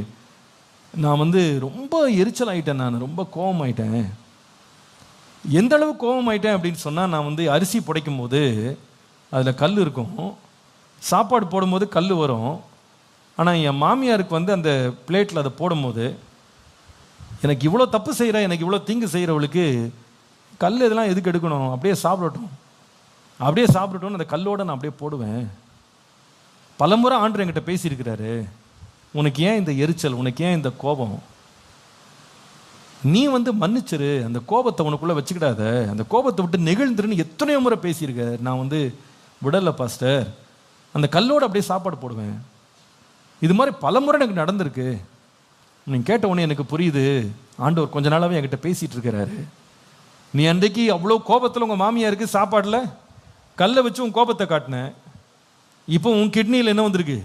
நான் வந்து ரொம்ப எரிச்சல் ஆகிட்டேன், நான் ரொம்ப கோபம் ஆகிட்டேன். எந்த அளவு கோபம் ஆகிட்டேன் அப்படின்னு சொன்னால், நான் வந்து அரிசி புடைக்கும் போது அதில் கல் இருக்கும், சாப்பாடு போடும்போது கல் வரும். ஆனால் என் மாமியாருக்கு வந்து அந்த பிளேட்டில் அதை போடும்போது, எனக்கு இவ்வளோ தப்பு செய்கிறேன், எனக்கு இவ்வளோ தீங்கு செய்கிறவளுக்கு கல் இதெல்லாம் எதுக்கு எடுக்கணும், அப்படியே சாப்பிடட்டும் அந்த கல்லோடு நான் அப்படியே போடுவேன். பலமுறை ஆண்டவர் என்கிட்ட பேசியிருக்கிறாரு, உனக்கு ஏன் இந்த எரிச்சல், உனக்கு ஏன் இந்த கோபம், நீ மன்னிச்சிரு, அந்த கோபத்தை உனக்குள்ள வச்சுக்கிடாத, அந்த கோபத்தை விட்டு நெகிழ்ந்துருன்னு எத்தனையோ முறை பேசியிருக்க. நான் விடலை பாஸ்டர், அந்த கல்லோடு அப்படியே சாப்பாடு போடுவேன். இது மாதிரி பல முறை எனக்கு நடந்திருக்கு. நீங்கள் கேட்ட உடனே எனக்கு புரியுது, ஆண்டவர் கொஞ்ச நாளாகவே என்கிட்ட பேசிகிட்டு இருக்கிறாரு. நீ அன்றைக்கு அவ்வளோ கோபத்தில் உங்கள் மாமியாருக்கு சாப்பாடில் கல்லை வச்சு உன் கோபத்தை காட்டினேன். இப்போ உன் கிட்னியில் என்ன வந்திருக்கு?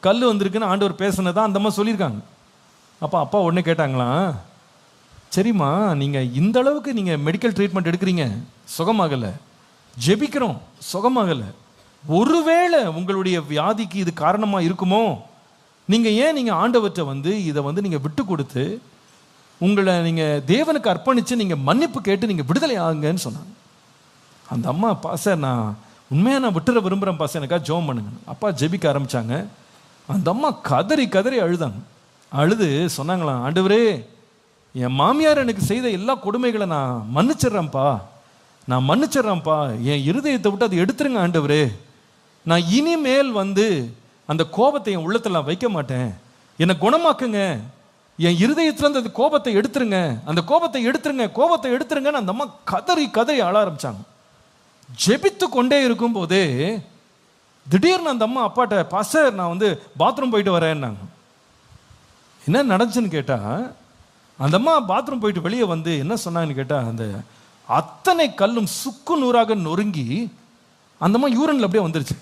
கல் வந்திருக்குன்னு ஆண்டவர் பேசினதான் அந்த அம்மா சொல்லியிருக்காங்க. அப்பா உடனே கேட்டாங்களாம், சரிம்மா நீங்கள் இந்த அளவுக்கு நீங்கள் மெடிக்கல் ட்ரீட்மெண்ட் எடுக்கிறீங்க, சுகமாகலை, ஜெபிக்கிறோம், சுகமாகலை, ஒருவேளை உங்களுடைய வியாதிக்கு இது காரணமாக இருக்குமோ, நீங்கள் ஆண்டவற்றை இதை நீங்கள் விட்டு கொடுத்து உங்களை நீங்கள் தேவனுக்கு அர்ப்பணித்து நீங்கள் மன்னிப்பு கேட்டு நீங்கள் விடுதலை ஆகுங்கன்னு சொன்னாங்க. அந்த அம்மா, பாஸ்டர் நான் உண்மையாக நான் விட்டுற விரும்புகிறேன் பாஸ்டர், எனக்காக ஜெபம் பண்ணுங்க. அப்பா ஜெபிக்க ஆரம்பித்தாங்க. அந்த அம்மா கதறி கதறி அழுதாங்க. அழுது சொன்னாங்களாம், ஆண்டவரே என் மாமியார் எனக்கு செய்த எல்லா கொடுமைகளை நான் மன்னிச்சிட்றேன்ப்பா, நான் மன்னிச்சிட்றேன்ப்பா, என் இருதயத்தை விட்டு அதை எடுத்துருங்க ஆண்டவரே, நான் இனிமேல் அந்த கோபத்தை என் உள்ளத்தில் நான் வைக்க மாட்டேன், என்னை குணமாக்குங்க, என் இருதயத்தில் அந்த கோபத்தை எடுத்துருங்க, அந்த கோபத்தை எடுத்துருங்க, கோபத்தை எடுத்துருங்கன்னு அந்த அம்மா கதறி கதறி அழ ஆரம்பிச்சாங்க. ஜெபித்து கொண்டே இருக்கும் போதே திடீர்னு அந்த அம்மா அப்பாட்ட, பாஸ்டர் நான் பாத்ரூம் போயிட்டு வரேன்னாங்க. என்ன நடந்துச்சுன்னு கேட்டால், அந்த அம்மா பாத்ரூம் போயிட்டு வெளியே என்ன சொன்னாங்கன்னு கேட்டால், அந்த அத்தனை கல்லும் சுக்கு நூறாக நொறுங்கி அந்த அம்மா யூரின்ல அப்படியே வந்துருச்சு.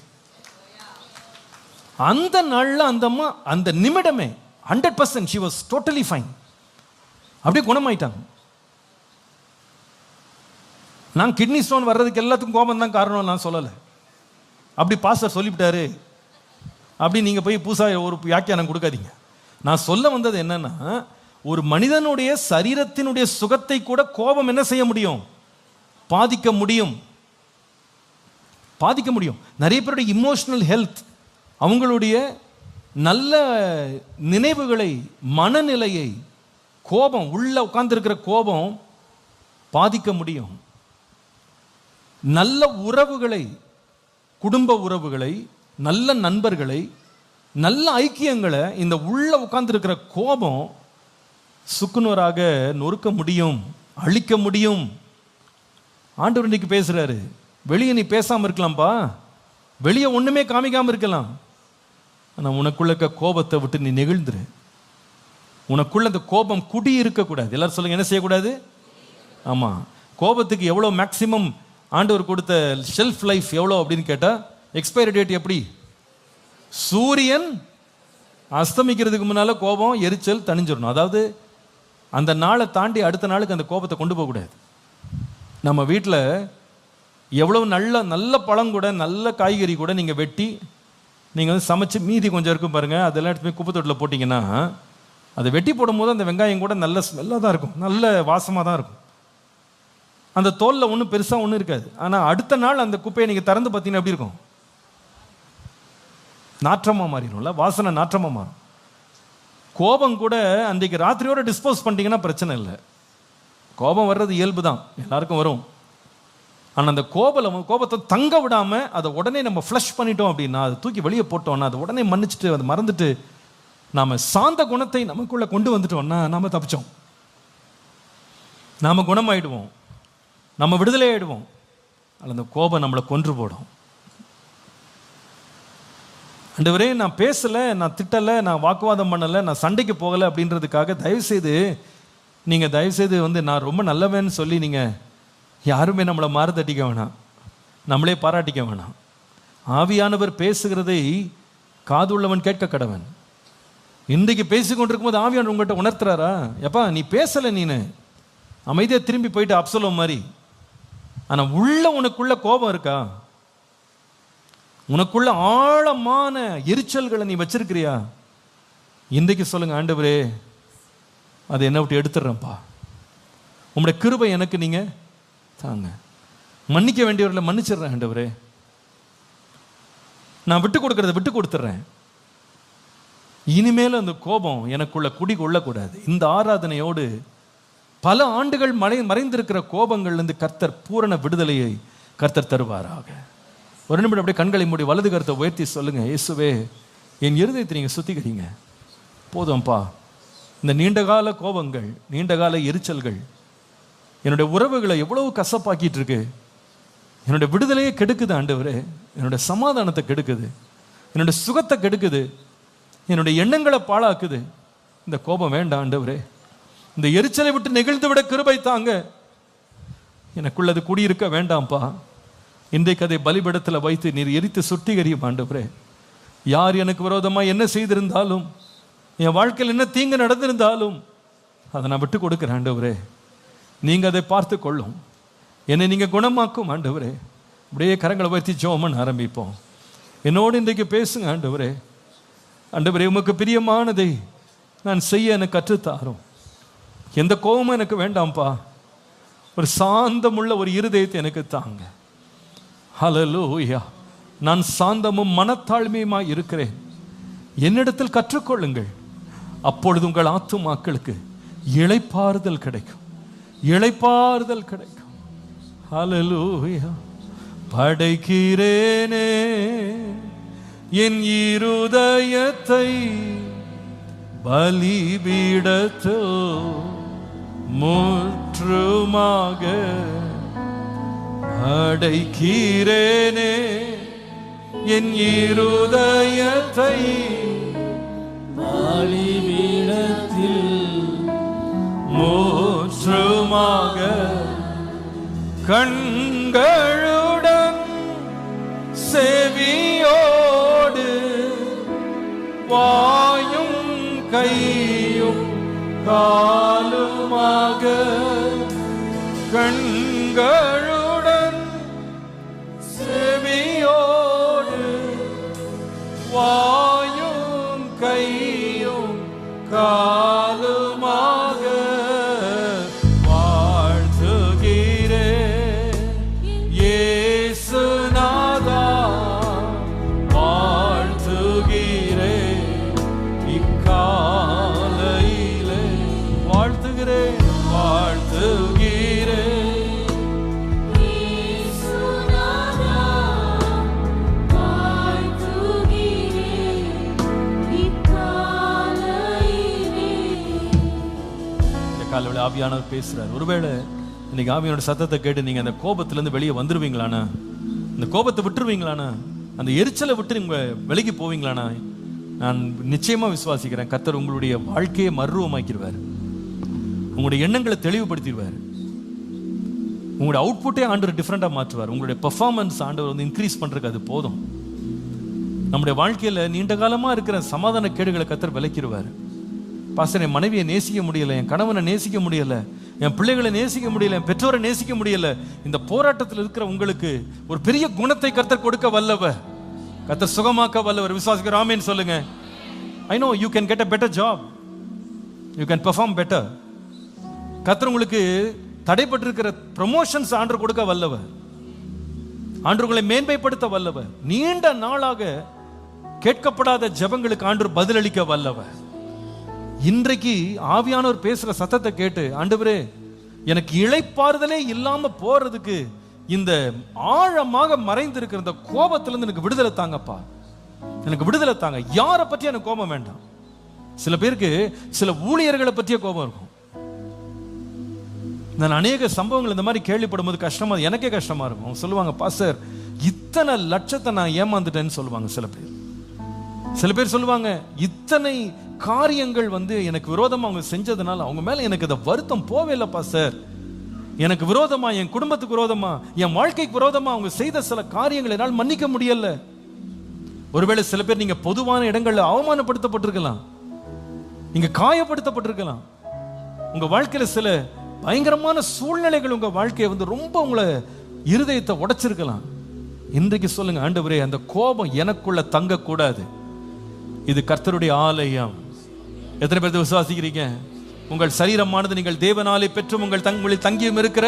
அந்த நாளில் அந்த அம்மா அந்த நிமிடமே 100% she was totally fine, அப்படியே குணமாயிட்டாங்க. நான் கிட்னி ஸ்டோன் வர்றதுக்கு எல்லாத்துக்கும் கோபம் தான் காரணம் நான் சொல்லலை, அப்படி பாஸ்டர் சொல்லிவிட்டாரு அப்படி நீங்கள் போய் புதுசாக ஒரு வியாக்கியானம் கொடுக்காதீங்க. நான் சொல்ல வந்தது என்னன்னா, ஒரு மனிதனுடைய சரீரத்தினுடைய சுகத்தை கூட கோபம் என்ன செய்ய முடியும்? பாதிக்க முடியும், பாதிக்க முடியும். நிறைய பேருடைய இமோஷனல் ஹெல்த், அவங்களுடைய நல்ல நினைவுகளை, மனநிலையை கோபம், உள்ள உட்கார்ந்துருக்கிற கோபம் பாதிக்க முடியும். நல்ல உறவுகளை, குடும்ப உறவுகளை, நல்ல நண்பர்களை, நல்ல ஐக்கியங்களை இந்த உள்ள உட்கார்ந்துருக்கிற கோபம் சுக்குநூறாக நொறுக்க முடியும், அழிக்க முடியும். ஆண்டவர் இன்னைக்கு பேசுறாரு, வெளியே நீ பேசாமல் இருக்கலாம்ப்பா, வெளியே ஒண்ணுமே காமிக்காம இருக்கலாம், ஆனால் உனக்குள்ள இருக்க கோபத்தை விட்டு நீ நெகிழ்ந்துரு. உனக்குள்ள அந்த கோபம் குடி இருக்கக்கூடாது. எல்லாரும் சொல்லுங்க, என்ன செய்யக்கூடாது? ஆமா, கோபத்துக்கு எவ்வளோ மேக்சிமம் ஆண்டவர் கொடுத்த ஷெல்ஃப் லைஃப் எவ்வளோ அப்படின்னு கேட்டால், எக்ஸ்பைரி டேட் எப்படி? சூரியன் அஸ்தமிக்கிறதுக்கு முன்னால கோபம், எரிச்சல் தணிஞ்சிடணும். அதாவது அந்த நாளை தாண்டி அடுத்த நாளுக்கு அந்த கோபத்தை கொண்டு போகக்கூடாது. நம்ம வீட்டில் எவ்வளவு நல்ல நல்ல பழம் கூட, நல்ல காய்கறி கூட நீங்கள் வெட்டி நீங்கள் சமைச்சு மீதி கொஞ்சம் இருக்கும் பாருங்கள், அதெல்லாம் எடுத்து போய் குப்பை தொட்டில் போட்டிங்கன்னா, அதை வெட்டி போடும்போது அந்த வெங்காயம் கூட நல்ல ஸ்மெல்லாக தான் இருக்கும், நல்ல வாசமாக தான் இருக்கும். அந்த தோலில் ஒன்றும் பெருசாக ஒன்றும் இருக்காது. ஆனால் அடுத்த நாள் அந்த குப்பையை நீங்கள் திறந்து பார்த்தீங்கன்னா எப்படி இருக்கும்? நாற்றமாக மாறிடும்ல, வாசனை நாற்றமாக மாறும். கோபம் கூட அன்றைக்கு ராத்திரியோடு டிஸ்போஸ் பண்ணிட்டீங்கன்னா பிரச்சனை இல்லை. கோபம் வர்றது இயல்பு தான், எல்லாருக்கும் வரும். ஆனால் அந்த கோபத்தை தங்க விடாமல் அதை உடனே நம்ம ஃப்ளஷ் பண்ணிட்டோம் அப்படின்னா, அதை தூக்கி வெளியே போட்டோம்னா, அதை உடனே மன்னிச்சுட்டு அதை மறந்துட்டு நாம் சாந்த குணத்தை நமக்குள்ளே கொண்டு வந்துட்டோம்னா நாம் தப்பிச்சோம், நாம் குணமாயிடுவோம், நம்ம விடுதலை ஆயிடுவோம். அதில் அந்த கோபம் நம்மளை கொன்று போடும். ஆண்டவரே நான் பேசலை, நான் திட்டலை, நான் வாக்குவாதம் பண்ணலை, நான் சண்டைக்கு போகலை அப்படின்றதுக்காக தயவுசெய்து நான் ரொம்ப நல்லவன்னு சொல்லி நீங்கள் யாருமே நம்மளை மாறு தட்டிக்க வேணாம், நம்மளே பாராட்டிக்க வேணாம். ஆவியானவர் பேசுகிறதை காதுள்ளவன் கேட்க கடவன். இன்றைக்கு பேசிக்கொண்டிருக்கும் போது ஆவியானவர் உங்கள்கிட்ட உணர்த்துறாரா, எப்பா நீ பேசலை, நீனு அமைதியாக திரும்பி போயிட்டு அப்சலோம் மாதிரி. ஆனால் உள்ள உனக்குள்ள கோபம் இருக்கா? உனக்குள்ள ஆழமான எரிச்சல்களை நீ வச்சிருக்கிறியா? இன்றைக்கு சொல்லுங்க, ஆண்டவரே அதை என்ன விட்டு எடுத்துடுறேன்ப்பா, உங்களுடைய கிருபை எனக்கு நீங்க தாங்க, மன்னிக்க வேண்டியவர்களை மன்னிச்சிடுறேன் ஆண்டவரே, நான் விட்டு கொடுக்கறத விட்டு கொடுத்துட்றேன், இனிமேல் அந்த கோபம் எனக்குள்ள குடி கொள்ளக்கூடாது. இந்த ஆராதனையோடு பல ஆண்டுகள் மறைந்திருக்கிற கோபங்கள்லேருந்து கர்த்தர் பூரண விடுதலையை கர்த்தர் தருவாராக. ஒரு நிமிடம் அப்படியே கண்களை மூடி வலது கருத்தை உயர்த்தி சொல்லுங்க, இயேசுவே என் இருதயத்தை நீங்கள் சுத்திக்கிறீங்க, போதும்ப்பா இந்த நீண்டகால கோபங்கள், நீண்டகால எரிச்சல்கள் என்னுடைய உறவுகளை எவ்வளவு கசப்பாக்கிட்டு இருக்கு. என்னுடைய விடுதலையே கெடுக்குது ஆண்டவரே. என்னுடைய சமாதானத்தை கெடுக்குது, என்னுடைய சுகத்தை கெடுக்குது, என்னுடைய எண்ணங்களை பாழாக்குது. இந்த கோபம் வேண்டாம் ஆண்டவரே. இந்த எரிச்சலை விட்டு நெகிழ்ந்து விட கிருபை தாங்க. எனக்குள்ளது குடியிருக்க வேண்டாம்ப்பா. இன்றைக்கு அதை பலிபீடத்தில் வைத்து நீர் எரித்து சுட்டிகரியும் ஆண்டவரே. யார் எனக்கு விரோதமாக என்ன செய்திருந்தாலும், என் வாழ்க்கையில் என்ன தீங்கு நடந்திருந்தாலும் அதை நான் விட்டு கொடுக்குறேன் ஆண்டவரே. நீங்கள் அதை பார்த்து கொள்ளும், என்னை நீங்கள் குணமாக்கும் ஆண்டவரே. அப்படியே கரங்களை வைத்து ஜெபம் ஆரம்பிப்போம். என்னோடு இன்றைக்கு பேசுங்க ஆண்டவரே. ஆண்டவரே, உமக்கு பிரியமானதை நான் செய்ய எனக்கு கற்றுத்தாரும். எந்த கோபமும் எனக்கு வேண்டாம்ப்பா. ஒரு சாந்தமுள்ள ஒரு இருதயத்தை எனக்கு தாங்க. ஹல்லேலூயா. நான் சாந்தமும் மனத்தாழ்மையுமாய் இருக்கிறேன். என்னிடத்தில் கற்றுக்கொள்ளுங்கள். அப்பொழுது உங்கள் ஆத்துமாக்களுக்கு இளைப்பாறுதல் கிடைக்கும், இளைப்பாறுதல் கிடைக்கும். ஹல்லேலூயா. படைக்கிறேனே என் இருதயத்தை பலிபீடத்தில் முற்றுமாக அடைக்கிறேனே என் இருதயத்தை பலிபீடத்தில் முற்றுமாக கண்களுடன் செவியோடு வாயும் கையும் காலுமாக கண்களுடன் செவியோடு வாயும் கையும் காலுமாக வாழ்த்துகிறேன் இயேசுநாதா, வாழ்த்துகிறேன் இக்காலையிலே, வாழ்த்துகிறேன் வாழ்த்துகிறேன் இயேசுநாதா, வாழ்த்துகிறேன் இக்காலையிலே. இந்த காலையில் ஆவியானவர் பேசுறார். ஒருவேளை இன்னைக்கு ஆவியோட சத்தத்தை கேட்டு நீங்க அந்த கோபத்திலேருந்து வெளியே வந்துருவீங்களானா, அந்த கோபத்தை விட்டுருவீங்களானா, அந்த எரிச்சலை விட்டு நீங்க விலகி போவீங்களானா, நான் நிச்சயமா விசுவாசிக்கிறேன் கர்த்தர் உங்களுடைய வாழ்க்கையை மறுரூபமாக்கிடுவார். உங்களுடைய எண்ணங்களை தெளிவுபடுத்திடுவார். உங்களுடைய அவுட்புட்டே ஆண்டவர் டிஃப்ரெண்டாக மாற்றுவார். உங்களுடைய பெர்ஃபார்மன்ஸ் ஆண்டவர் வந்து இன்க்ரீஸ் பண்ணுறதுக்கு அது போதும். நம்முடைய வாழ்க்கையில் நீண்ட காலமாக இருக்கிற சமாதான கேடுகளை கர்த்தர் விலக்கிடுவார். பாஸ்டர், என் மனைவியை நேசிக்க முடியலை, என் கணவனை நேசிக்க முடியலை, என் பிள்ளைகளை நேசிக்க முடியல, என் பெற்றோரை நேசிக்க முடியல. இந்த போராட்டத்தில் இருக்கிற உங்களுக்கு ஒரு பெரிய குணத்தை கர்த்தர் கொடுக்க வல்லவர், கர்த்தர் சுகமாக்க வல்லவர். விசுவாசிக்கிற ஆமென் சொல்லுங்க. I know you can get a better job, you can perform better. கர்த்தர் உங்களுக்கு தடைப்பட்டிருக்கிற ப்ரமோஷன்ஸ் ஆண்டவர் கொடுக்க வல்லவர். ஆண்டவர் உங்களை மேன்மைப்படுத்த வல்லவர். நீண்ட நாளாக கேட்கப்படாத ஜெபங்களுக்கு ஆண்டவர் பதிலளிக்க வல்லவர். இன்றைக்கு ஆவியானவர் பேசுற சத்தத்தை கேட்டு, ஆண்டவரே எனக்கு இளைப்பாறுதலே இல்லாம போறதுக்கு இந்த ஆழமாக மறைந்திருக்கிற இந்த கோபத்திலிருந்து எனக்கு விடுதலை தாங்கப்பா, எனக்கு விடுதலை தாங்க. யாரை பற்றி எனக்கு கோபம் வேண்டாம். சில பேருக்கு சில ஊழியர்களை பற்றிய கோபம் இருக்கும். நான் அநேக சம்பவங்கள் இந்த மாதிரி கேள்விப்படும் போது கஷ்டமா, எனக்கே கஷ்டமா இருக்கும். அவங்க சொல்லுவாங்க, பாஸ்டர் இத்தனை லட்சத்தை நான் ஏமாந்துட்டேன்னு சொல்லுவாங்க. சில பேர் சொல்லுவாங்க, இத்தனை காரியங்கள் வந்து எனக்கு விரோதமா அவங்க செஞ்சதுனால அவங்க மேல எனக்கு இந்த வருத்தம் போவே இல்லை பாஸ்டர். எனக்கு விரோதமா, என் குடும்பத்துக்கு விரோதமா, என் வாழ்க்கைக்கு விரோதமா அவங்க செய்த சில காரியங்களை என்னால் மன்னிக்க முடியல. ஒருவேளை சில பேர் நீங்க பொதுவான இடங்கள்ல அவமானப்படுத்தப்பட்டிருக்கலாம், நீங்க காயப்படுத்தப்பட்டிருக்கலாம். உங்க வாழ்க்கையில சில பயங்கரமான சூழ்நிலைகள் உங்க வாழ்க்கையை வந்து ரொம்ப உங்களை இருதயத்தை உடைச்சிருக்கலாம். இன்றைக்கு சொல்லுங்க, ஆண்டவரே அந்த கோபம் எனக்குள்ள தங்க கூடாது. இது கர்த்தருடைய ஆலயம். எத்தனை பேர் விசுவாசிக்கிறீங்க? உங்கள் சரீரமானது நீங்கள் தேவனாலே பெற்றும் உங்களில் தங்கியும் இருக்கிற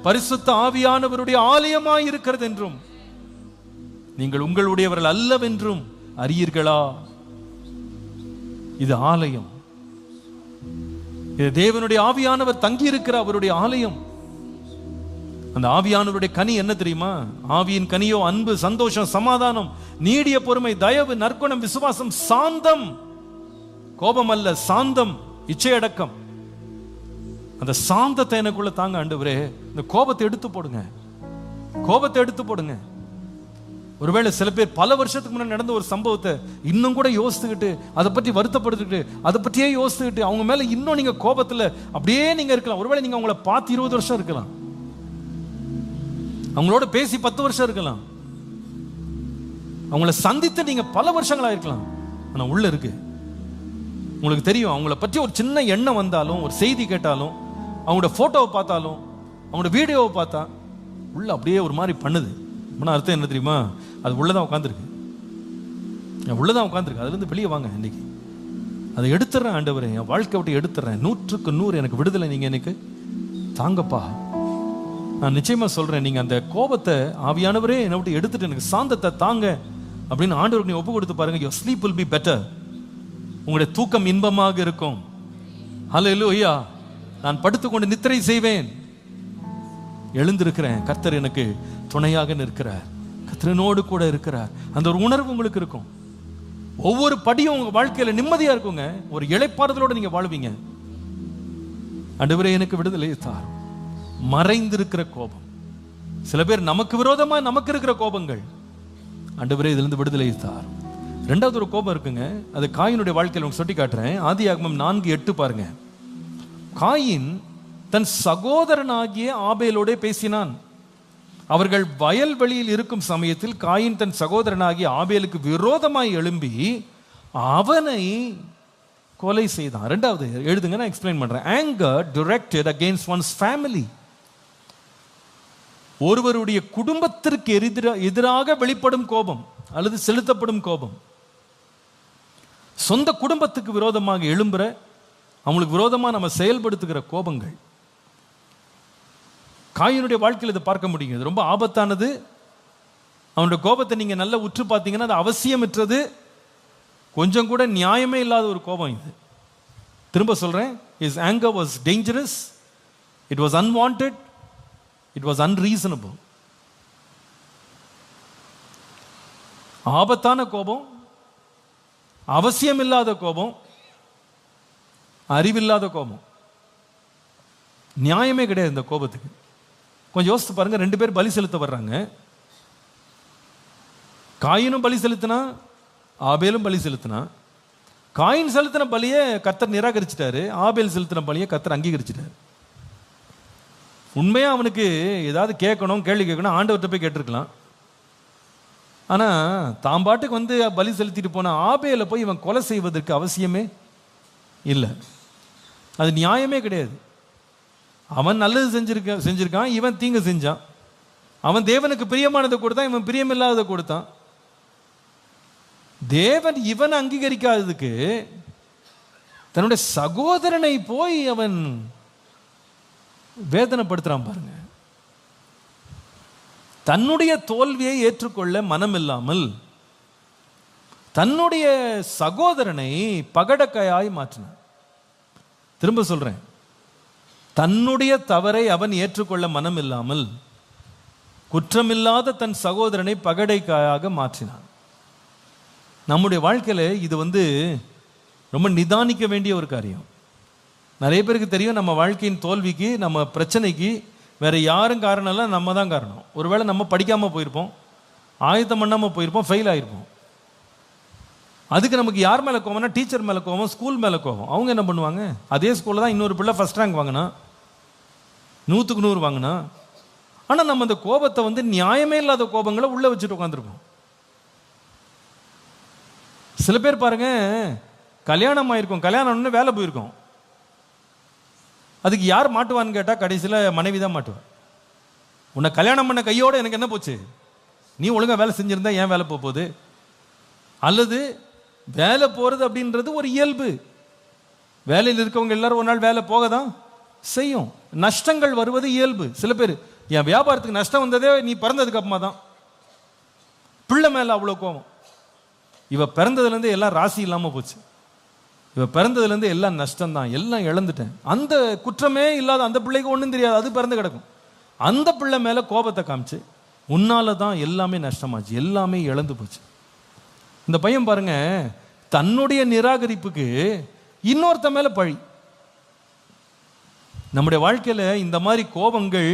பரிசுத்த ஆவியானவருடைய ஆலயமாய் இருக்கிறது என்றும் நீங்கள் உங்களுடையவர்கள் அல்லவென்றும் அறியீர்களா? இது ஆலயம். இது தேவனுடைய ஆவியானவர் தங்கி இருக்கிற அவருடைய ஆலயம். அந்த ஆவியானவருடைய கனி என்ன தெரியுமா? ஆவியின் கனியோ அன்பு, சந்தோஷம், சமாதானம், நீடிய பொறுமை, தயவு, நற்குணம், விசுவாசம், சாந்தம். கோபம் அல்ல, சாந்தம். இச்சை அடக்கம், அந்த சாந்தத்தை எனக்குள்ள தாங்க ஆண்டவரே. இந்த கோபத்தை எடுத்து போடுங்க, கோபத்தை எடுத்து போடுங்க. ஒருவேளை சில பேர் பல வருஷத்துக்கு முன்னாடி நடந்த ஒரு சம்பவத்தை இன்னும் கூட யோசித்துக்கிட்டு, அதை பற்றி வருத்தப்படுத்திக்கிட்டு, அதை பற்றியே யோசித்துக்கிட்டு, அவங்க மேல இன்னும் நீங்க கோபத்துல அப்படியே நீங்க இருக்கலாம். ஒருவேளை நீங்க அவங்கள பார்த்து 20 வருஷம் இருக்கலாம், அவங்களோட பேசி 10 வருஷம் இருக்கலாம், அவங்கள சந்தித்து நீங்க பல வருஷங்களா இருக்கலாம். ஆனா உள்ள இருக்கு, உங்களுக்கு தெரியும், அவங்கள பற்றி ஒரு சின்ன எண்ணம் வந்தாலும், ஒரு செய்தி கேட்டாலும், அவங்களோட போட்டோவை பார்த்தாலும், அவங்களோட வீடியோவை பார்த்தா உள்ள அப்படியே ஒரு மாதிரி பண்ணுது. அப்படின்னா அர்த்தம் என்ன தெரியுமா? அது உள்ளதான் உட்காந்துருக்கு, உள்ளதான் உட்காந்துருக்கு. அதுல இருந்து வெளியே வாங்க. இன்னைக்கு அதை எடுத்துறேன் ஆண்டவரே, என் வாழ்க்கை விட்டு எடுத்துறேன். 100க்கு 100 எனக்கு விடுதலை நீங்க எனக்கு தாங்கப்பா. நான் நிச்சயமா சொல்றேன், நீங்க அந்த கோபத்தை ஆவியானவரே என்னை விட்டு எடுத்துட்டு எனக்கு சாந்தத்தை தாங்க அப்படின்னு ஆண்டவருக்கு நீங்க ஒப்பு கொடுத்து பாருங்க. your sleep will be better. உங்களுடைய தூக்கம் இன்பமாக இருக்கும். ஹல்லேலூயா. நான் படுத்துக்கொண்டு நித்திரை செய்வேன், எழுந்திருக்கிறேன், கர்த்தர் எனக்கு துணையாக நிற்கிறார், கர்த்தரனோடு கூட இருக்கிறார். அந்த ஒரு உணர்வு உங்களுக்கு இருக்கும். ஒவ்வொரு படியும் உங்க வாழ்க்கையில நிம்மதியா இருக்குங்க. ஒரு இளைப்பாறுதலோட நீங்க வாழ்வீங்க. ஆண்டவரே எனக்கு விடுதலை தாரும். மறைந்திருக்கிற கோபம், சில பேர் நமக்கு விரோதமா நமக்கு இருக்கிற கோபங்கள், ஆண்டவரே இதிலிருந்து விடுதலை தாரும். ரெண்டாவது ஒரு கோபம் இருக்குங்க, அது காயினுடைய வாழ்க்கையில் உங்களுக்கு சொல்லி காட்டுறேன். ஆதியாகமம் 4:8 பாருங்க. காயின் தன் சகோதரனாகிய ஆபேலோட பேசினான். அவர்கள் வயல்வெளியில் இருக்கும் சமயத்தில் காயின் தன் சகோதரனாகிய ஆபேலுக்கு விரோதமாய் எழும்பி அவனை கொலை செய்தான். ரெண்டாவது எழுதுங்க, நான் எக்ஸ்பிளைன் பண்றேன். anger directed against one's family. ஒருவருடைய குடும்பத்திற்கு எதிராக வெளிப்படும் கோபம் அல்லது செலுத்தப்படும் கோபம், சொந்த குடும்பத்துக்கு விரோதமாக எழும்புற, அவங்களுக்கு விரோதமாக நம்ம செயல்படுத்துகிற கோபங்கள். காயினுடைய வாழ்க்கையில் இதை பார்க்க முடியும். இது ரொம்ப ஆபத்தானது. அவனுடைய கோபத்தை நீங்க நல்லா உற்று பார்த்தீங்கன்னா அது அவசியமற்றது, கொஞ்சம் கூட நியாயமே இல்லாத ஒரு கோபம் இது. திரும்ப சொல்றேன், his anger was dangerous, it was unwanted, it was unreasonable. ஆபத்தான கோபம், அவசியமில்லாத கோபம், அறிவில்லாத கோபம், நியாயமே கிடையாது இந்த கோபத்துக்கு. கொஞ்சம் யோசித்து பாருங்க. 2 பேர் பலி செலுத்த வர்றாங்க. காயினும் பலி செலுத்தினா, ஆபேலும் பலி செலுத்தினா. காயின் செலுத்தின பலியை கர்த்தர் நிராகரிச்சிட்டாரு, ஆபேல் செலுத்தின பலியை கர்த்தர் அங்கீகரிச்சிட்டாரு. உண்மையா அவனுக்கு ஏதாவது கேட்கணும், கேள்வி கேட்கணும், ஆண்டவர்கிட்ட போய் கேட்டிருக்கலாம். ஆனா தாம் பாட்டுக்கு வந்து பலி செலுத்திட்டு போன ஆபேலை போய் இவன் கொலை செய்வதற்கு அவசியமே இல்லை. அது நியாயமே கிடையாது. அவன் நல்லது செஞ்சிருக்கான், இவன் தீங்கு செஞ்சான். அவன் தேவனுக்கு பிரியமானதை கொடுத்தான், இவன் பிரியமில்லாததை கொடுத்தான். தேவன் இவன் அங்கீகரிக்காததுக்கு தன்னுடைய சகோதரனை போய் அவன் வேதனைப்படுத்துறான் பாருங்க. தன்னுடைய தோல்வியை ஏற்றுக்கொள்ள மனம் இல்லாமல் தன்னுடைய சகோதரனை பகடக்காயாய் மாற்றினான். திரும்ப சொல்றேன், தன்னுடைய தவறை அவன் ஏற்றுக்கொள்ள மனம் இல்லாமல் குற்றமில்லாத தன் சகோதரனை பகடைக்காயாக மாற்றினான். நம்முடைய வாழ்க்கையில இது ரொம்ப நிதானிக்க வேண்டிய ஒரு காரியம். நிறைய பேருக்கு தெரியும், நம்ம வாழ்க்கையின் தோல்விக்கு, நம்ம பிரச்சனைக்கு வேற யாரும் காரணம் இல்லை, நம்ம தான் காரணம். ஒருவேளை நம்ம படிக்காம போயிருப்போம், ஆயத்தம் பண்ணாம போயிருப்போம், ஃபெயில் ஆயிருப்போம். அதுக்கு நமக்கு யார் மேலே கோவம்னா டீச்சர் மேலே கோவம், ஸ்கூல் மேலே கோவம். அவங்க என்ன பண்ணுவாங்க, அதே ஸ்கூலில் தான் இன்னொரு பிள்ளை ஃபர்ஸ்ட் ரேங்க் வாங்கினா, 100க்கு 100 வாங்கினா. ஆனால் நம்ம அந்த கோபத்தை நியாயமே இல்லாத கோபங்களை உள்ள வச்சுட்டு உட்காந்துருக்கோம். சில பேர் பாருங்க, கல்யாணம் ஆயிருக்கும், கல்யாணம் வேலை போயிருக்கோம், அதுக்கு யார் மாட்டுவான்னு கேட்டால் கடைசியில் மனைவி தான் மாட்டுவான். உன்னை கல்யாணம் பண்ண கையோட எனக்கு என்ன போச்சு, நீ ஒழுங்காக வேலை செஞ்சிருந்தா ஏன் வேலை போகுது? அல்லது வேலை போகிறது அப்படின்றது ஒரு இயல்பு. வேலையில் இருக்கவங்க எல்லாரும் ஒரு நாள் வேலை போக தான் செய்யும். நஷ்டங்கள் வருவது இயல்பு. சில பேர், என் வியாபாரத்துக்கு நஷ்டம் வந்ததே நீ பிறந்ததுக்கு அப்புறமா தான். பிள்ளை மேலே அவ்வளோ கோபம். இவ பிறந்ததுலேருந்து எல்லாம் ராசி இல்லாமல் போச்சு, இவ பிறந்ததுலேருந்து எல்லாம் நஷ்டம்தான், எல்லாம் இழந்துட்டேன். அந்த குற்றமே இல்லாத அந்த பிள்ளைக்கு ஒன்றும் தெரியாது, அது பிறந்து கிடக்கும். அந்த பிள்ளை மேலே கோபத்தை காமிச்சு, உன்னால தான் எல்லாமே நஷ்டமாச்சு, எல்லாமே இழந்து போச்சு. இந்த பையன் பாருங்க, தன்னுடைய நிராகரிப்புக்கு இன்னொருத்த மேலே பழி. நம்முடைய வாழ்க்கையில் இந்த மாதிரி கோபங்கள்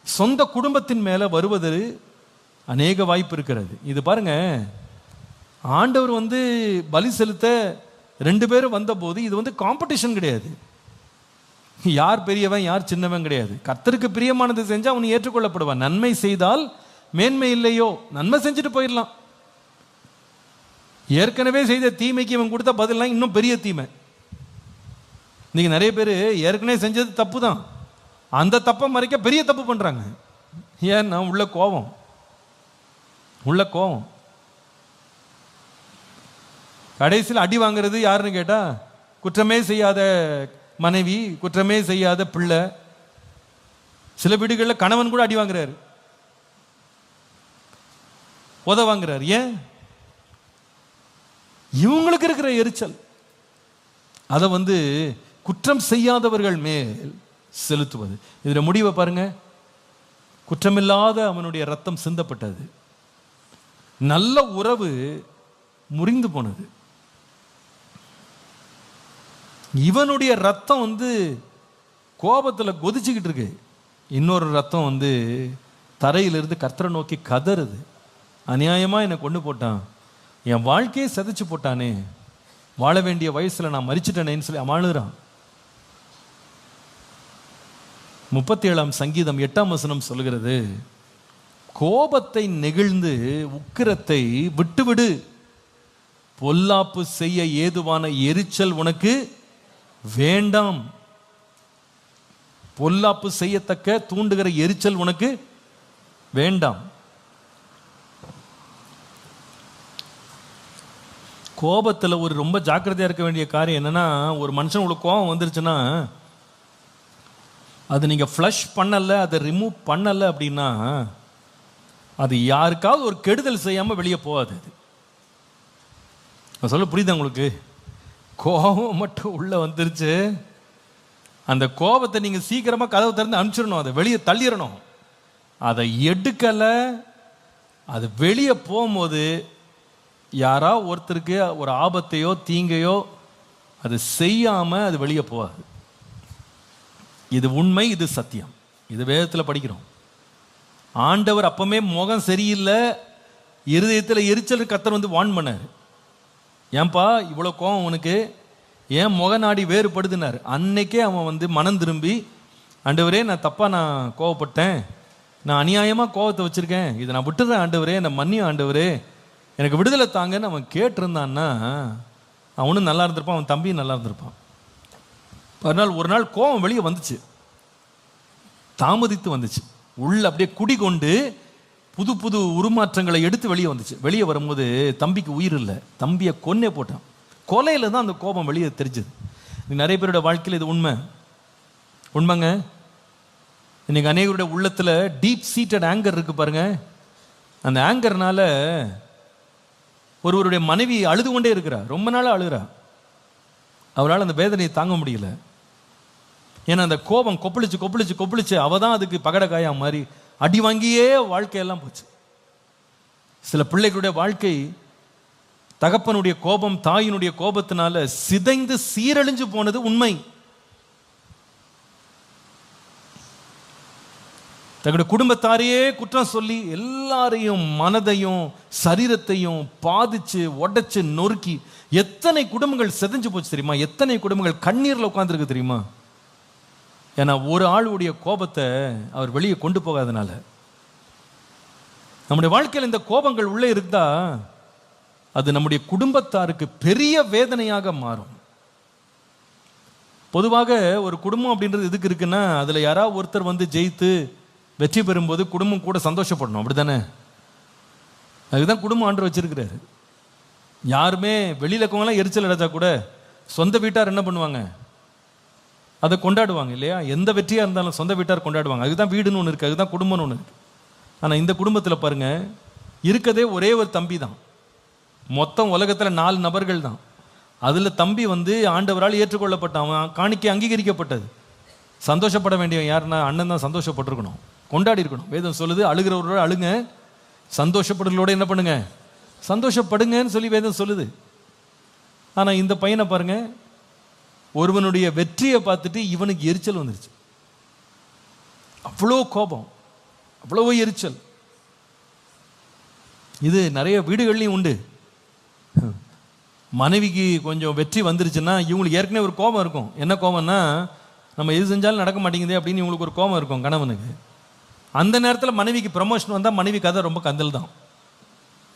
சொந்த குடும்பத்தின் மேலே வருவது அநேக வாய்ப்பு இருக்கிறது. இது பாருங்க, ஆண்டவர் பலி செலுத்த 2 பேரும் வந்தபோது இது காம்படிஷன் கிடையாது. யார் பெரியவன் யார் சின்னவன் கிடையாது. கர்த்தருக்கு பிரியமானது செஞ்சா அவன் ஏற்றுக்கொள்ளப்படுவான். நன்மை செய்தால் மேன்மை இல்லையோ, நன்மை செஞ்சுட்டு போயிடலாம். ஏற்கனவே செய்த தீமைக்கு இவன் கொடுத்த பதிலாம் இன்னும் பெரிய தீமை. இன்னைக்கு நிறைய பேர் ஏற்கனவே செஞ்சது தப்பு தான், அந்த தப்பை மறைக்க பெரிய தப்பு பண்றாங்க. ஏன்னா உள்ள கோபம். கடைசியில் அடி வாங்குறது யாருன்னு கேட்டா, குற்றமே செய்யாத மனைவி, குற்றமே செய்யாத பிள்ளை. சில வீடுகளில் கணவன் கூட அடி வாங்குறாரு, உத வாங்குறாரு. ஏன்? இவங்களுக்கு இருக்கிற எரிச்சல் அதை குற்றம் செய்யாதவர்கள் மேல் செலுத்துவது. இதுல முடிவை பாருங்க, குற்றமில்லாத அவனுடைய ரத்தம் சிந்தப்பட்டது, நல்ல உறவு முறிந்து போனது. இவனுடைய ரத்தம் கோபத்தில் கொதிச்சுக்கிட்டு இருக்கு, இன்னொரு ரத்தம் தரையிலிருந்து கர்த்தரை நோக்கி கதறுது. அநியாயமா என்னை கொண்டு போட்டான், என் வாழ்க்கையை சிதைச்சு போட்டானே, வாழ வேண்டிய வயசுல நான் மரிச்சிட்டேனேன்னு சொல்லி அழுறான். 37ஆம் சங்கீதம் 8ஆம் வசனம் சொல்கிறது, கோபத்தை நெகிழ்ந்து உக்கிரத்தை விட்டுவிடு, பொல்லாப்பு செய்ய ஏதுவான எரிச்சல் உனக்கு வேண்டாம். பொல்லாப்பு செய்யத்தக்க தூண்டுகிற எரிச்சல் உனக்கு வேண்டாம். கோபத்தில் ஒரு ரொம்ப ஜாக்கிரதையா இருக்க வேண்டிய காரியம் என்னன்னா, ஒரு மனுஷன் உங்களுக்கு கோபம் வந்துருச்சுன்னா அது நீங்க ஃப்ளஷ் பண்ணல, அதை ரிமூவ் பண்ணல அப்படின்னா அது யாருக்காவது ஒரு கெடுதல் செய்யாம வெளியே போகாது. அது சொல்ல புரியுதா உங்களுக்கு? கோபம் மட்டும் உள்ள வந்துருச்சு, அந்த கோபத்தை நீங்க சீக்கிரமா கதவை திறந்து அனுப்பிச்சிடணும், அதை வெளியே தள்ளிடணும். அதை எடுக்கல, அது வெளியே போகும்போது யாரா ஒருத்தருக்கு ஒரு ஆபத்தையோ தீங்கையோ அது செய்யாம அது வெளியே போகாது. இது உண்மை, இது சத்தியம், இது வேதத்தில் படிக்கிறோம். ஆண்டவர் அப்பமே முகம் சரியில்லை, இருதயத்தில் எரிச்சல் கர்த்தர் வார்ன் பண்ணார். ஏன்பா இவ்வளோ கோவம் உனக்கு, ஏன் முக நாடி வேறுபடுதுனார். அன்னைக்கே அவன் மனம் திரும்பி, ஆண்டவரே நான் நான் கோவப்பட்டேன், நான் அநியாயமாக கோவத்தை வச்சிருக்கேன், இதை நான் விட்டுறேன் ஆண்டவரே, என்னை மன்னியும் ஆண்டவரே, எனக்கு விடுதலை தாங்கன்னு அவன் கேட்டிருந்தான்னா அவனும் நல்லா இருந்திருப்பான், அவன் தம்பியும் நல்லா இருந்திருப்பான். மறுநாள் ஒரு நாள் கோபம் வெளியே வந்துச்சு, தாமதித்து வந்துச்சு, உள்ள அப்படியே குடிகொண்டு புது புது உருமாற்றங்களை எடுத்து வெளியே வந்துச்சு. வெளியே வரும்போது தம்பிக்கு உயிர் இல்லை, தம்பியை கொன்னே போட்டான். கொலையில தான் அந்த கோபம் வெளியே தெரிஞ்சது. நிறைய பேரோட வாழ்க்கையில் இது உண்மைங்க. இன்னைக்கு அநேகருடைய உள்ளத்துல டீப் சீட்டட் ஆங்கர் இருக்கு பாருங்க. அந்த ஆங்கர்னால ஒருவருடைய மனைவி அழுது கொண்டே இருக்கிறா, ரொம்ப நாளா அழுகிறா, அவரால் அந்த வேதனையை தாங்க முடியல. ஏன்னா அந்த கோபம் கொப்பளிச்சு கொப்பளிச்சு கொப்பளிச்சு அவ தான் அதுக்கு பகடக்காயா மாதிரி அடி வாங்கியே வாழ்க்கையெல்லாம் போச்சு. சில பிள்ளைகளுடைய வாழ்க்கை தகப்பனுடைய கோபம், தாயினுடைய கோபத்தினால சிதைந்து சீரழிஞ்சு போனது உண்மை. தங்களுடைய குடும்பத்தாரையே குற்றம் சொல்லி எல்லாரையும் மனதையும் சரீரத்தையும் பாதிச்சு உடைச்சு நொறுக்கி எத்தனை குடும்பங்கள் சிதைஞ்சு போச்சு தெரியுமா? எத்தனை குடும்பங்கள் கண்ணீர்ல உட்கார்ந்துருக்கு தெரியுமா? ஏன்னா ஒரு ஆளுடைய கோபத்தை அவர் வெளியே கொண்டு போகாதனால. நம்முடைய வாழ்க்கையில் இந்த கோபங்கள் உள்ளே இருந்தா அது நம்முடைய குடும்பத்தாருக்கு பெரிய வேதனையாக மாறும். பொதுவாக ஒரு குடும்பம் அப்படின்றது எதுக்கு இருக்குன்னா, அதுல யாராவது ஒருத்தர் ஜெயித்து வெற்றி பெறும்போது குடும்பம் கூட சந்தோஷப்படணும், அப்படித்தானே? அதுதான் குடும்பம் ஆண்டு வச்சிருக்கிறாரு. யாருமே வெளியில இருக்கவங்களாம் எரிச்சல் அடைச்சா கூட சொந்த வீட்டார் என்ன பண்ணுவாங்க? அதை கொண்டாடுவாங்க இல்லையா? எந்த வெற்றியா இருந்தாலும் சொந்த வீட்டார் கொண்டாடுவாங்க. அதுதான் வீடுன்னு ஒன்று இருக்கு, அதுதான் குடும்பம்னு ஒன்று இருக்கு. ஆனா இந்த குடும்பத்தில் பாருங்க, இருக்கதே ஒரே ஒரு தம்பி தான், மொத்தம் உலகத்துல 4 நபர்கள் தான். அதுல தம்பி ஆண்டவரால் ஏற்றுக்கொள்ளப்பட்டான், அவன் காணிக்கை அங்கீகரிக்கப்பட்டது. சந்தோஷப்பட வேண்டியவன் யாருன்னா அண்ணன் தான். சந்தோஷப்பட்டிருக்கணும், கொண்டாடி இருக்கணும். வேதம் சொல்லுது, அழுகிறவரோட அழுங்க, சந்தோஷப்படுறதோட என்ன பண்ணுங்க? சந்தோஷப்படுங்கன்னு சொல்லி வேதம் சொல்லுது. ஆனா இந்த பையனை பாருங்க, ஒருவனுடைய வெற்றியை பார்த்துட்டு இவனுக்கு எரிச்சல் வந்துருச்சு. அவ்வளோ கோபம், அவ்வளோ எரிச்சல். இது நிறைய வீடுகள்லையும் உண்டு. மனைவிக்கு கொஞ்சம் வெற்றி வந்துருச்சுன்னா இவங்களுக்கு ஏற்கனவே ஒரு கோபம் இருக்கும். என்ன கோபம்னா, நம்ம எது செஞ்சாலும் நடக்க மாட்டேங்குது அப்படின்னு இவங்களுக்கு ஒரு கோபம் இருக்கும் கணவனுக்கு. அந்த நேரத்தில் மனைவிக்கு ப்ரமோஷன் வந்தால் மனைவி கதை ரொம்ப கந்தல் தான்,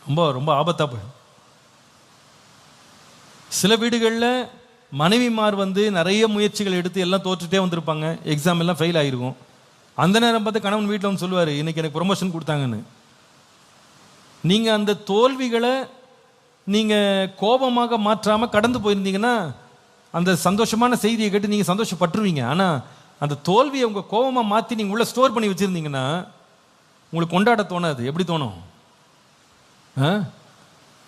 ரொம்ப ரொம்ப ஆபத்தாக போயிடும். சில வீடுகளில் மனைவிமார் நிறைய முயற்சிகள் எடுத்து எல்லாம் தோற்றுட்டே வந்திருப்பாங்க, எக்ஸாம் எல்லாம் ஃபெயில் ஆகிருக்கும். அந்த நேரம் பார்த்து கணவன் வீட்டில் வந்து சொல்லுவார், இன்னைக்கு எனக்கு ப்ரொமோஷன் கொடுத்தாங்கன்னு. நீங்கள் அந்த தோல்விகளை நீங்கள் கோபமாக மாற்றாமல் கடந்து போயிருந்தீங்கன்னா அந்த சந்தோஷமான செய்தியை கேட்டு நீங்கள் சந்தோஷப்பட்டுருவீங்க. ஆனால் அந்த தோல்வியை உங்கள் கோபமாக மாற்றி நீங்கள் உள்ளே ஸ்டோர் பண்ணி வச்சுருந்தீங்கன்னா உங்களுக்கு கொண்டாட தோணாது. எப்படி தோணும்?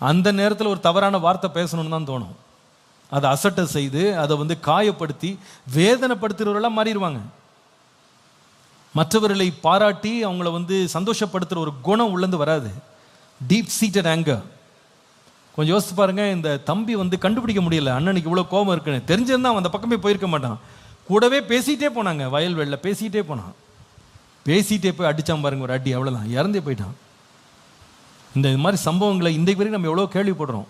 அந்த நேரத்தில் ஒரு தவறான வார்த்தை பேசணும்னு தான் தோணும். அதை அசட்டை செய்து அதை காயப்படுத்தி வேதனைப்படுத்துகிறவர்களாக மாறிடுவாங்க. மற்றவர்களை பாராட்டி அவங்கள சந்தோஷப்படுத்துகிற ஒரு குணம் உள்ளேருந்து வராது. Deep seated anger. கொஞ்சம் யோசித்து பாருங்க, இந்த தம்பி கண்டுபிடிக்க முடியல அண்ணனுக்கு இவ்வளோ கோபம் இருக்குன்னு. தெரிஞ்சிருந்தா அவன் அந்த பக்கமே போயிருக்க மாட்டான். கூடவே பேசிகிட்டே போனாங்க, வயல்வெளியில் பேசிகிட்டே போனான். பேசிகிட்டே போய் அடித்தான் பாருங்க ஒரு அடி, அவ்வளோதான், இறந்தே போயிட்டான். இந்த மாதிரி சம்பவங்களை இன்றைக்கு வரைக்கும் நம்ம எவ்வளோ கேள்விப்படுறோம்.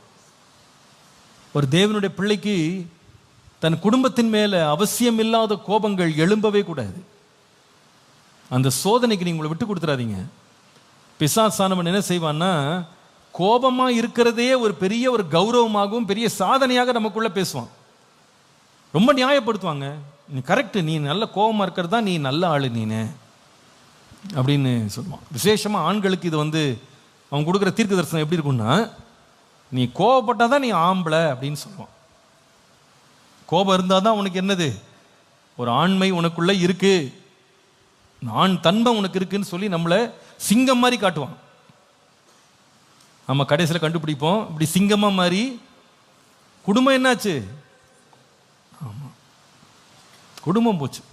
ஒரு தேவனுடைய பிள்ளைக்கு தன் குடும்பத்தின் மேலே அவசியம் இல்லாத கோபங்கள் எழும்பவே கூடாது. அந்த சோதனைக்கு நீங்கள் உங்களை விட்டு கொடுத்துறாதீங்க. பிசாசானவன் என்ன செய்வான்னா, கோபமாக இருக்கிறதே ஒரு பெரிய ஒரு கௌரவமாகவும் பெரிய சாதனையாக நமக்குள்ள பேசுவான். ரொம்ப நியாயப்படுத்துவாங்க. நீ கரெக்டு, நீ நல்ல கோபமாக இருக்கிறது தான் நீ நல்ல ஆளு நீனு அப்படின்னு சொல்லுவான். விசேஷமாக ஆண்களுக்கு இது அவன் கொடுக்குற தீர்க்க தரிசனம் எப்படி இருக்குன்னா, நீ கோபப்பட்டால் தான் நீ ஆம்பளை அப்படின்னு சொல்லுவான். கோபம் இருந்தால் தான் உனக்கு என்னது, ஒரு ஆண்மை உனக்குள்ள இருக்கு, ஆண் தன்மை உனக்கு இருக்குன்னு சொல்லி நம்மளை சிங்கம் மாதிரி காட்டுவான். நம்ம கடைசியில் கண்டுபிடிப்போம், இப்படி சிங்கமா மாதிரி குடும்பம் என்னாச்சு? ஆமா, குடும்பம் போச்சு.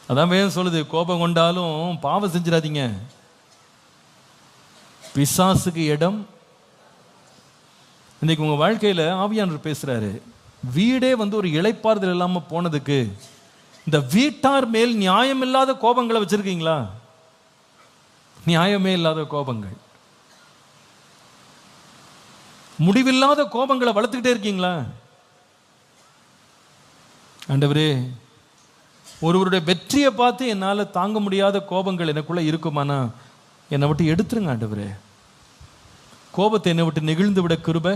அதான் வேதம் சொல்லுது, கோபம் கொண்டாலும் பாவம் செஞ்சிடாதீங்க, பிசாசுக்கு இடம். இன்னைக்கு உங்க வாழ்க்கையில ஆவியானவர் பேசுறாரு, வீடே ஒரு இளைப்பாறுதல் இல்லாம போனதுக்கு இந்த வீட்டார் மேல் நியாயம் இல்லாத கோபங்களை வச்சிருக்கீங்களா? நியாயமே இல்லாத கோபங்கள், முடிவில்லாத கோபங்களை வளர்த்துக்கிட்டே இருக்கீங்களா? ஆண்டவரே, ஒருவருடைய வெற்றியை பார்த்து என்னால் தாங்க முடியாத கோபங்கள் எனக்குள்ள இருக்குமானா என்னை விட்டு எடுத்துருங்க ஆண்டவரே. கோபத்தை என்னை விட்டு நெகிழ்ந்து விட கிருபை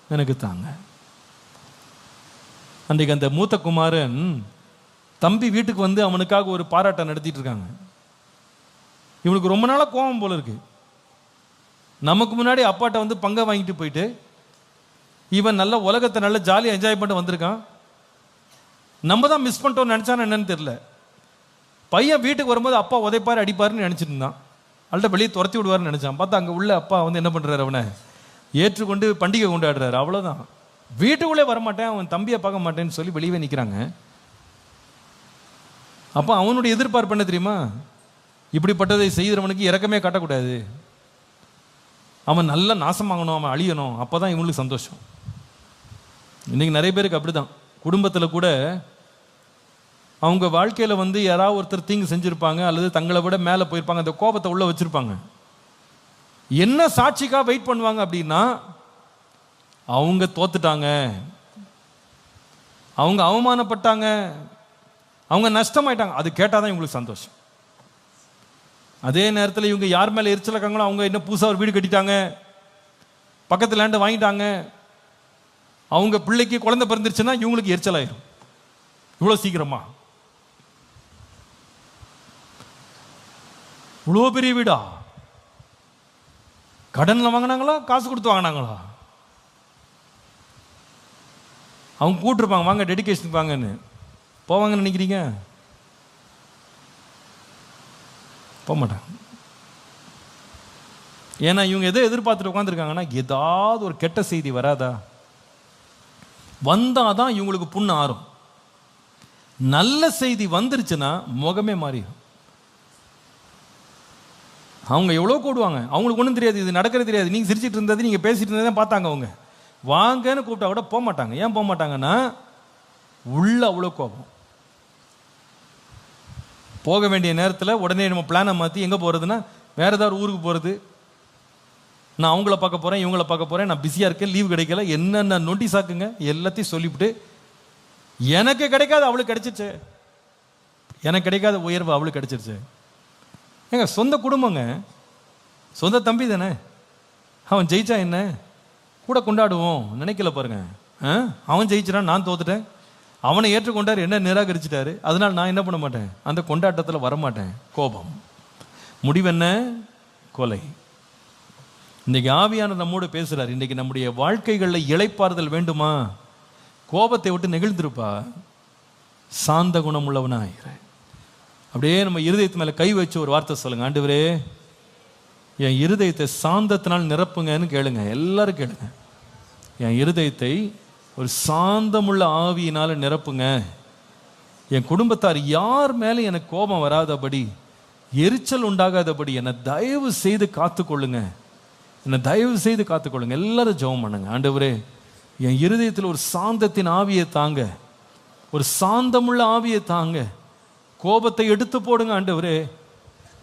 எனக்கு தாங்க. அன்றைக்கு அந்த மூத்த குமாரன் தம்பி வீட்டுக்கு அவனுக்காக ஒரு பாராட்டம் நடத்திட்டு இருக்காங்க. இவனுக்கு ரொம்ப நாளாக கோபம் போல இருக்கு. நமக்கு முன்னாடி அப்பாட்ட பங்கை வாங்கிட்டு போயிட்டு இவன் நல்ல உலகத்தை நல்ல ஜாலியாக என்ஜாய் பண்ணிட்டு வந்திருக்கான். நம்ம தான் மிஸ் பண்ணிட்டோம்னு நினச்சான்னு என்னன்னு தெரியல. பையன் வீட்டுக்கு வரும்போது அப்பா உதைப்பாரு அடிப்பாருன்னு நினச்சிட்டு இருந்தான். அவள்கிட்ட வெளியே துரத்தி விடுவாருன்னு நினச்சான். பார்த்தா அங்கே உள்ள அப்பா என்ன பண்ணுறாரு, அவனை ஏற்றுக்கொண்டு பண்டிகை கொண்டாடுறாரு. அவ்வளோதான், வீட்டுக்குள்ளே வரமாட்டேன், அவன் தம்பியை பார்க்க மாட்டேன்னு சொல்லி வெளியே நிற்கிறாங்க. அப்போ அவனுடைய எதிர்பார்ப்பு என்ன தெரியுமா? இப்படிப்பட்டதை செய்கிறவனுக்கு இரக்கமே காட்டக்கூடாது, அவன் நல்ல நாசமாகணும், அவன் அழியணும், அப்போ தான் இவங்களுக்கு சந்தோஷம். இன்றைக்கி நிறைய பேருக்கு அப்படி தான். குடும்பத்தில் கூட அவங்க வாழ்க்கையில் யாராவது ஒருத்தர் தீங்கு செஞ்சுருப்பாங்க அல்லது தங்களை விட மேலே போயிருப்பாங்க, அந்த கோபத்தை உள்ளே வச்சுருப்பாங்க. என்ன சாட்சிக்காக வெயிட் பண்ணுவாங்க அப்படின்னா, அவங்க தோத்துட்டாங்க, அவங்க அவமானப்பட்டாங்க, அவங்க நஷ்டமாயிட்டாங்க, அது கேட்டால் தான் இவங்களுக்கு சந்தோஷம். அதே நேரத்தில் இவங்க யார் மேலே எரிச்சல் இருக்காங்களோ, அவங்க என்ன புதுசாக ஒரு வீடு கட்டிட்டாங்க, பக்கத்து லேண்டை வாங்கிட்டாங்க, அவங்க பிள்ளைக்கு குழந்தை பிறந்துருச்சுன்னா இவங்களுக்கு எரிச்சல் ஆயிரும். இவ்வளோ சீக்கிரமா இவ்வளோ பெரிய வீடா? கடனில் வாங்கினாங்களா காசு கொடுத்து வாங்கினாங்களா? அவங்க கூப்பிட்டுருப்பாங்க, வாங்க டெடிகேஷனுக்கு வாங்கன்னு. போவாங்கன்னு நினைக்கிறீங்க? போக மாட்டாங்க. ஏன்னா இவங்க எதை எதிர்பார்த்துட்டு உட்காந்துருக்காங்கன்னா, ஏதாவது ஒரு கெட்ட செய்தி வராதா, வந்தாதான் இவங்களுக்கு புண்ணு ஆறும். நல்ல செய்தி வந்துருச்சுன்னா முகமே மாறிடும். அவங்க எவ்வளோ கூடுவாங்க, அவங்களுக்கு ஒன்றும் தெரியாது, இது நடக்கிறது தெரியாது. நீங்கள் சிரிச்சிட்டு இருந்தது, நீங்கள் பேசிட்டு இருந்ததை பார்த்தாங்க. அவங்க வாங்கன்னு கூப்பிட்டா கூட போக மாட்டாங்க. ஏன் போக மாட்டாங்கன்னா, உள்ள அவ்வளோ கோபம். போக வேண்டிய நேரத்தில் உடனே நம்ம பிளானை மாற்றி எங்கே போகிறதுனா வேறு ஏதாவது ஊருக்கு போகிறது. நான் அவங்கள பார்க்க போகிறேன், இவங்கள பார்க்க போகிறேன், நான் பிஸியாக இருக்கேன், லீவ் கிடைக்கல, என்னென்ன நோட்டீஸ் ஆக்குங்க எல்லாத்தையும் சொல்லிவிட்டு எனக்கு கிடைக்காது அவளுக்கு கிடைச்சிருச்சு, எனக்கு கிடைக்காத உயர்வு அவளுக்கு கிடைச்சிருச்சு. ஏங்க சொந்த குடும்பங்க, சொந்த தம்பி தானே, அவன் ஜெயிச்சா என்ன கூட கொண்டாடுவோம் நினைக்கல பாருங்க. அவன் ஜெயிச்சிடான், நான் தோத்துட்டேன், அவனை ஏற்றுக்கொண்டார், என்ன நிராகரிச்சிட்டாரு, அதனால் நான் என்ன பண்ண மாட்டேன், அந்த கொண்டாட்டத்தில் வரமாட்டேன். கோபம், முடிவென்ன, கொலை. இன்னைக்கு ஆவியானவர் நம்மோடு பேசுறார். இன்னைக்கு நம்முடைய வாழ்க்கைகளில் இளைப்பாறுதல் வேண்டுமா, கோபத்தை விட்டு நெகிழ்ந்திருப்பா, சாந்த குணம் உள்ளவனாயிரு. அப்படியே நம்ம இருதயத்து மேல கை வச்சு ஒரு வார்த்தை சொல்லுங்க, ஆண்டவரே என் இருதயத்தை சாந்தத்தினால் நிரப்புங்கன்னு கேளுங்க. எல்லாரும் கேளுங்க, என் இருதயத்தை ஒரு சாந்தமுள்ள ஆவியினால நிரப்புங்க. என் குடும்பத்தார் யார் மேலே எனக்கு கோபம் வராதபடி, எரிச்சல் உண்டாகாதபடி என்னை தயவு செய்து காத்துக்கொள்ளுங்க, என்னை தயவு செய்து காத்துக்கொள்ளுங்க. எல்லாரும் ஜெபம் பண்ணுங்க. ஆண்டவரே என் இருதயத்தில் ஒரு சாந்தத்தின் ஆவியை தாங்க, ஒரு சாந்தமுள்ள ஆவியை தாங்க. கோபத்தை எடுத்து போடுங்க ஆண்டவரே,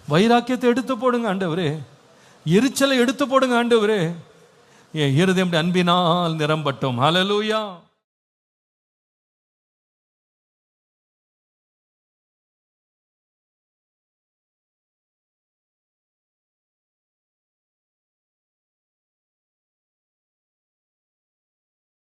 வைராக்கியத்தை எடுத்து போடுங்க ஆண்டவரே, எரிச்சலை எடுத்து போடுங்க ஆண்டவரே. என் இருதயம் அன்பினால் நிரம்பட்டும். ஹல்லேலூயா.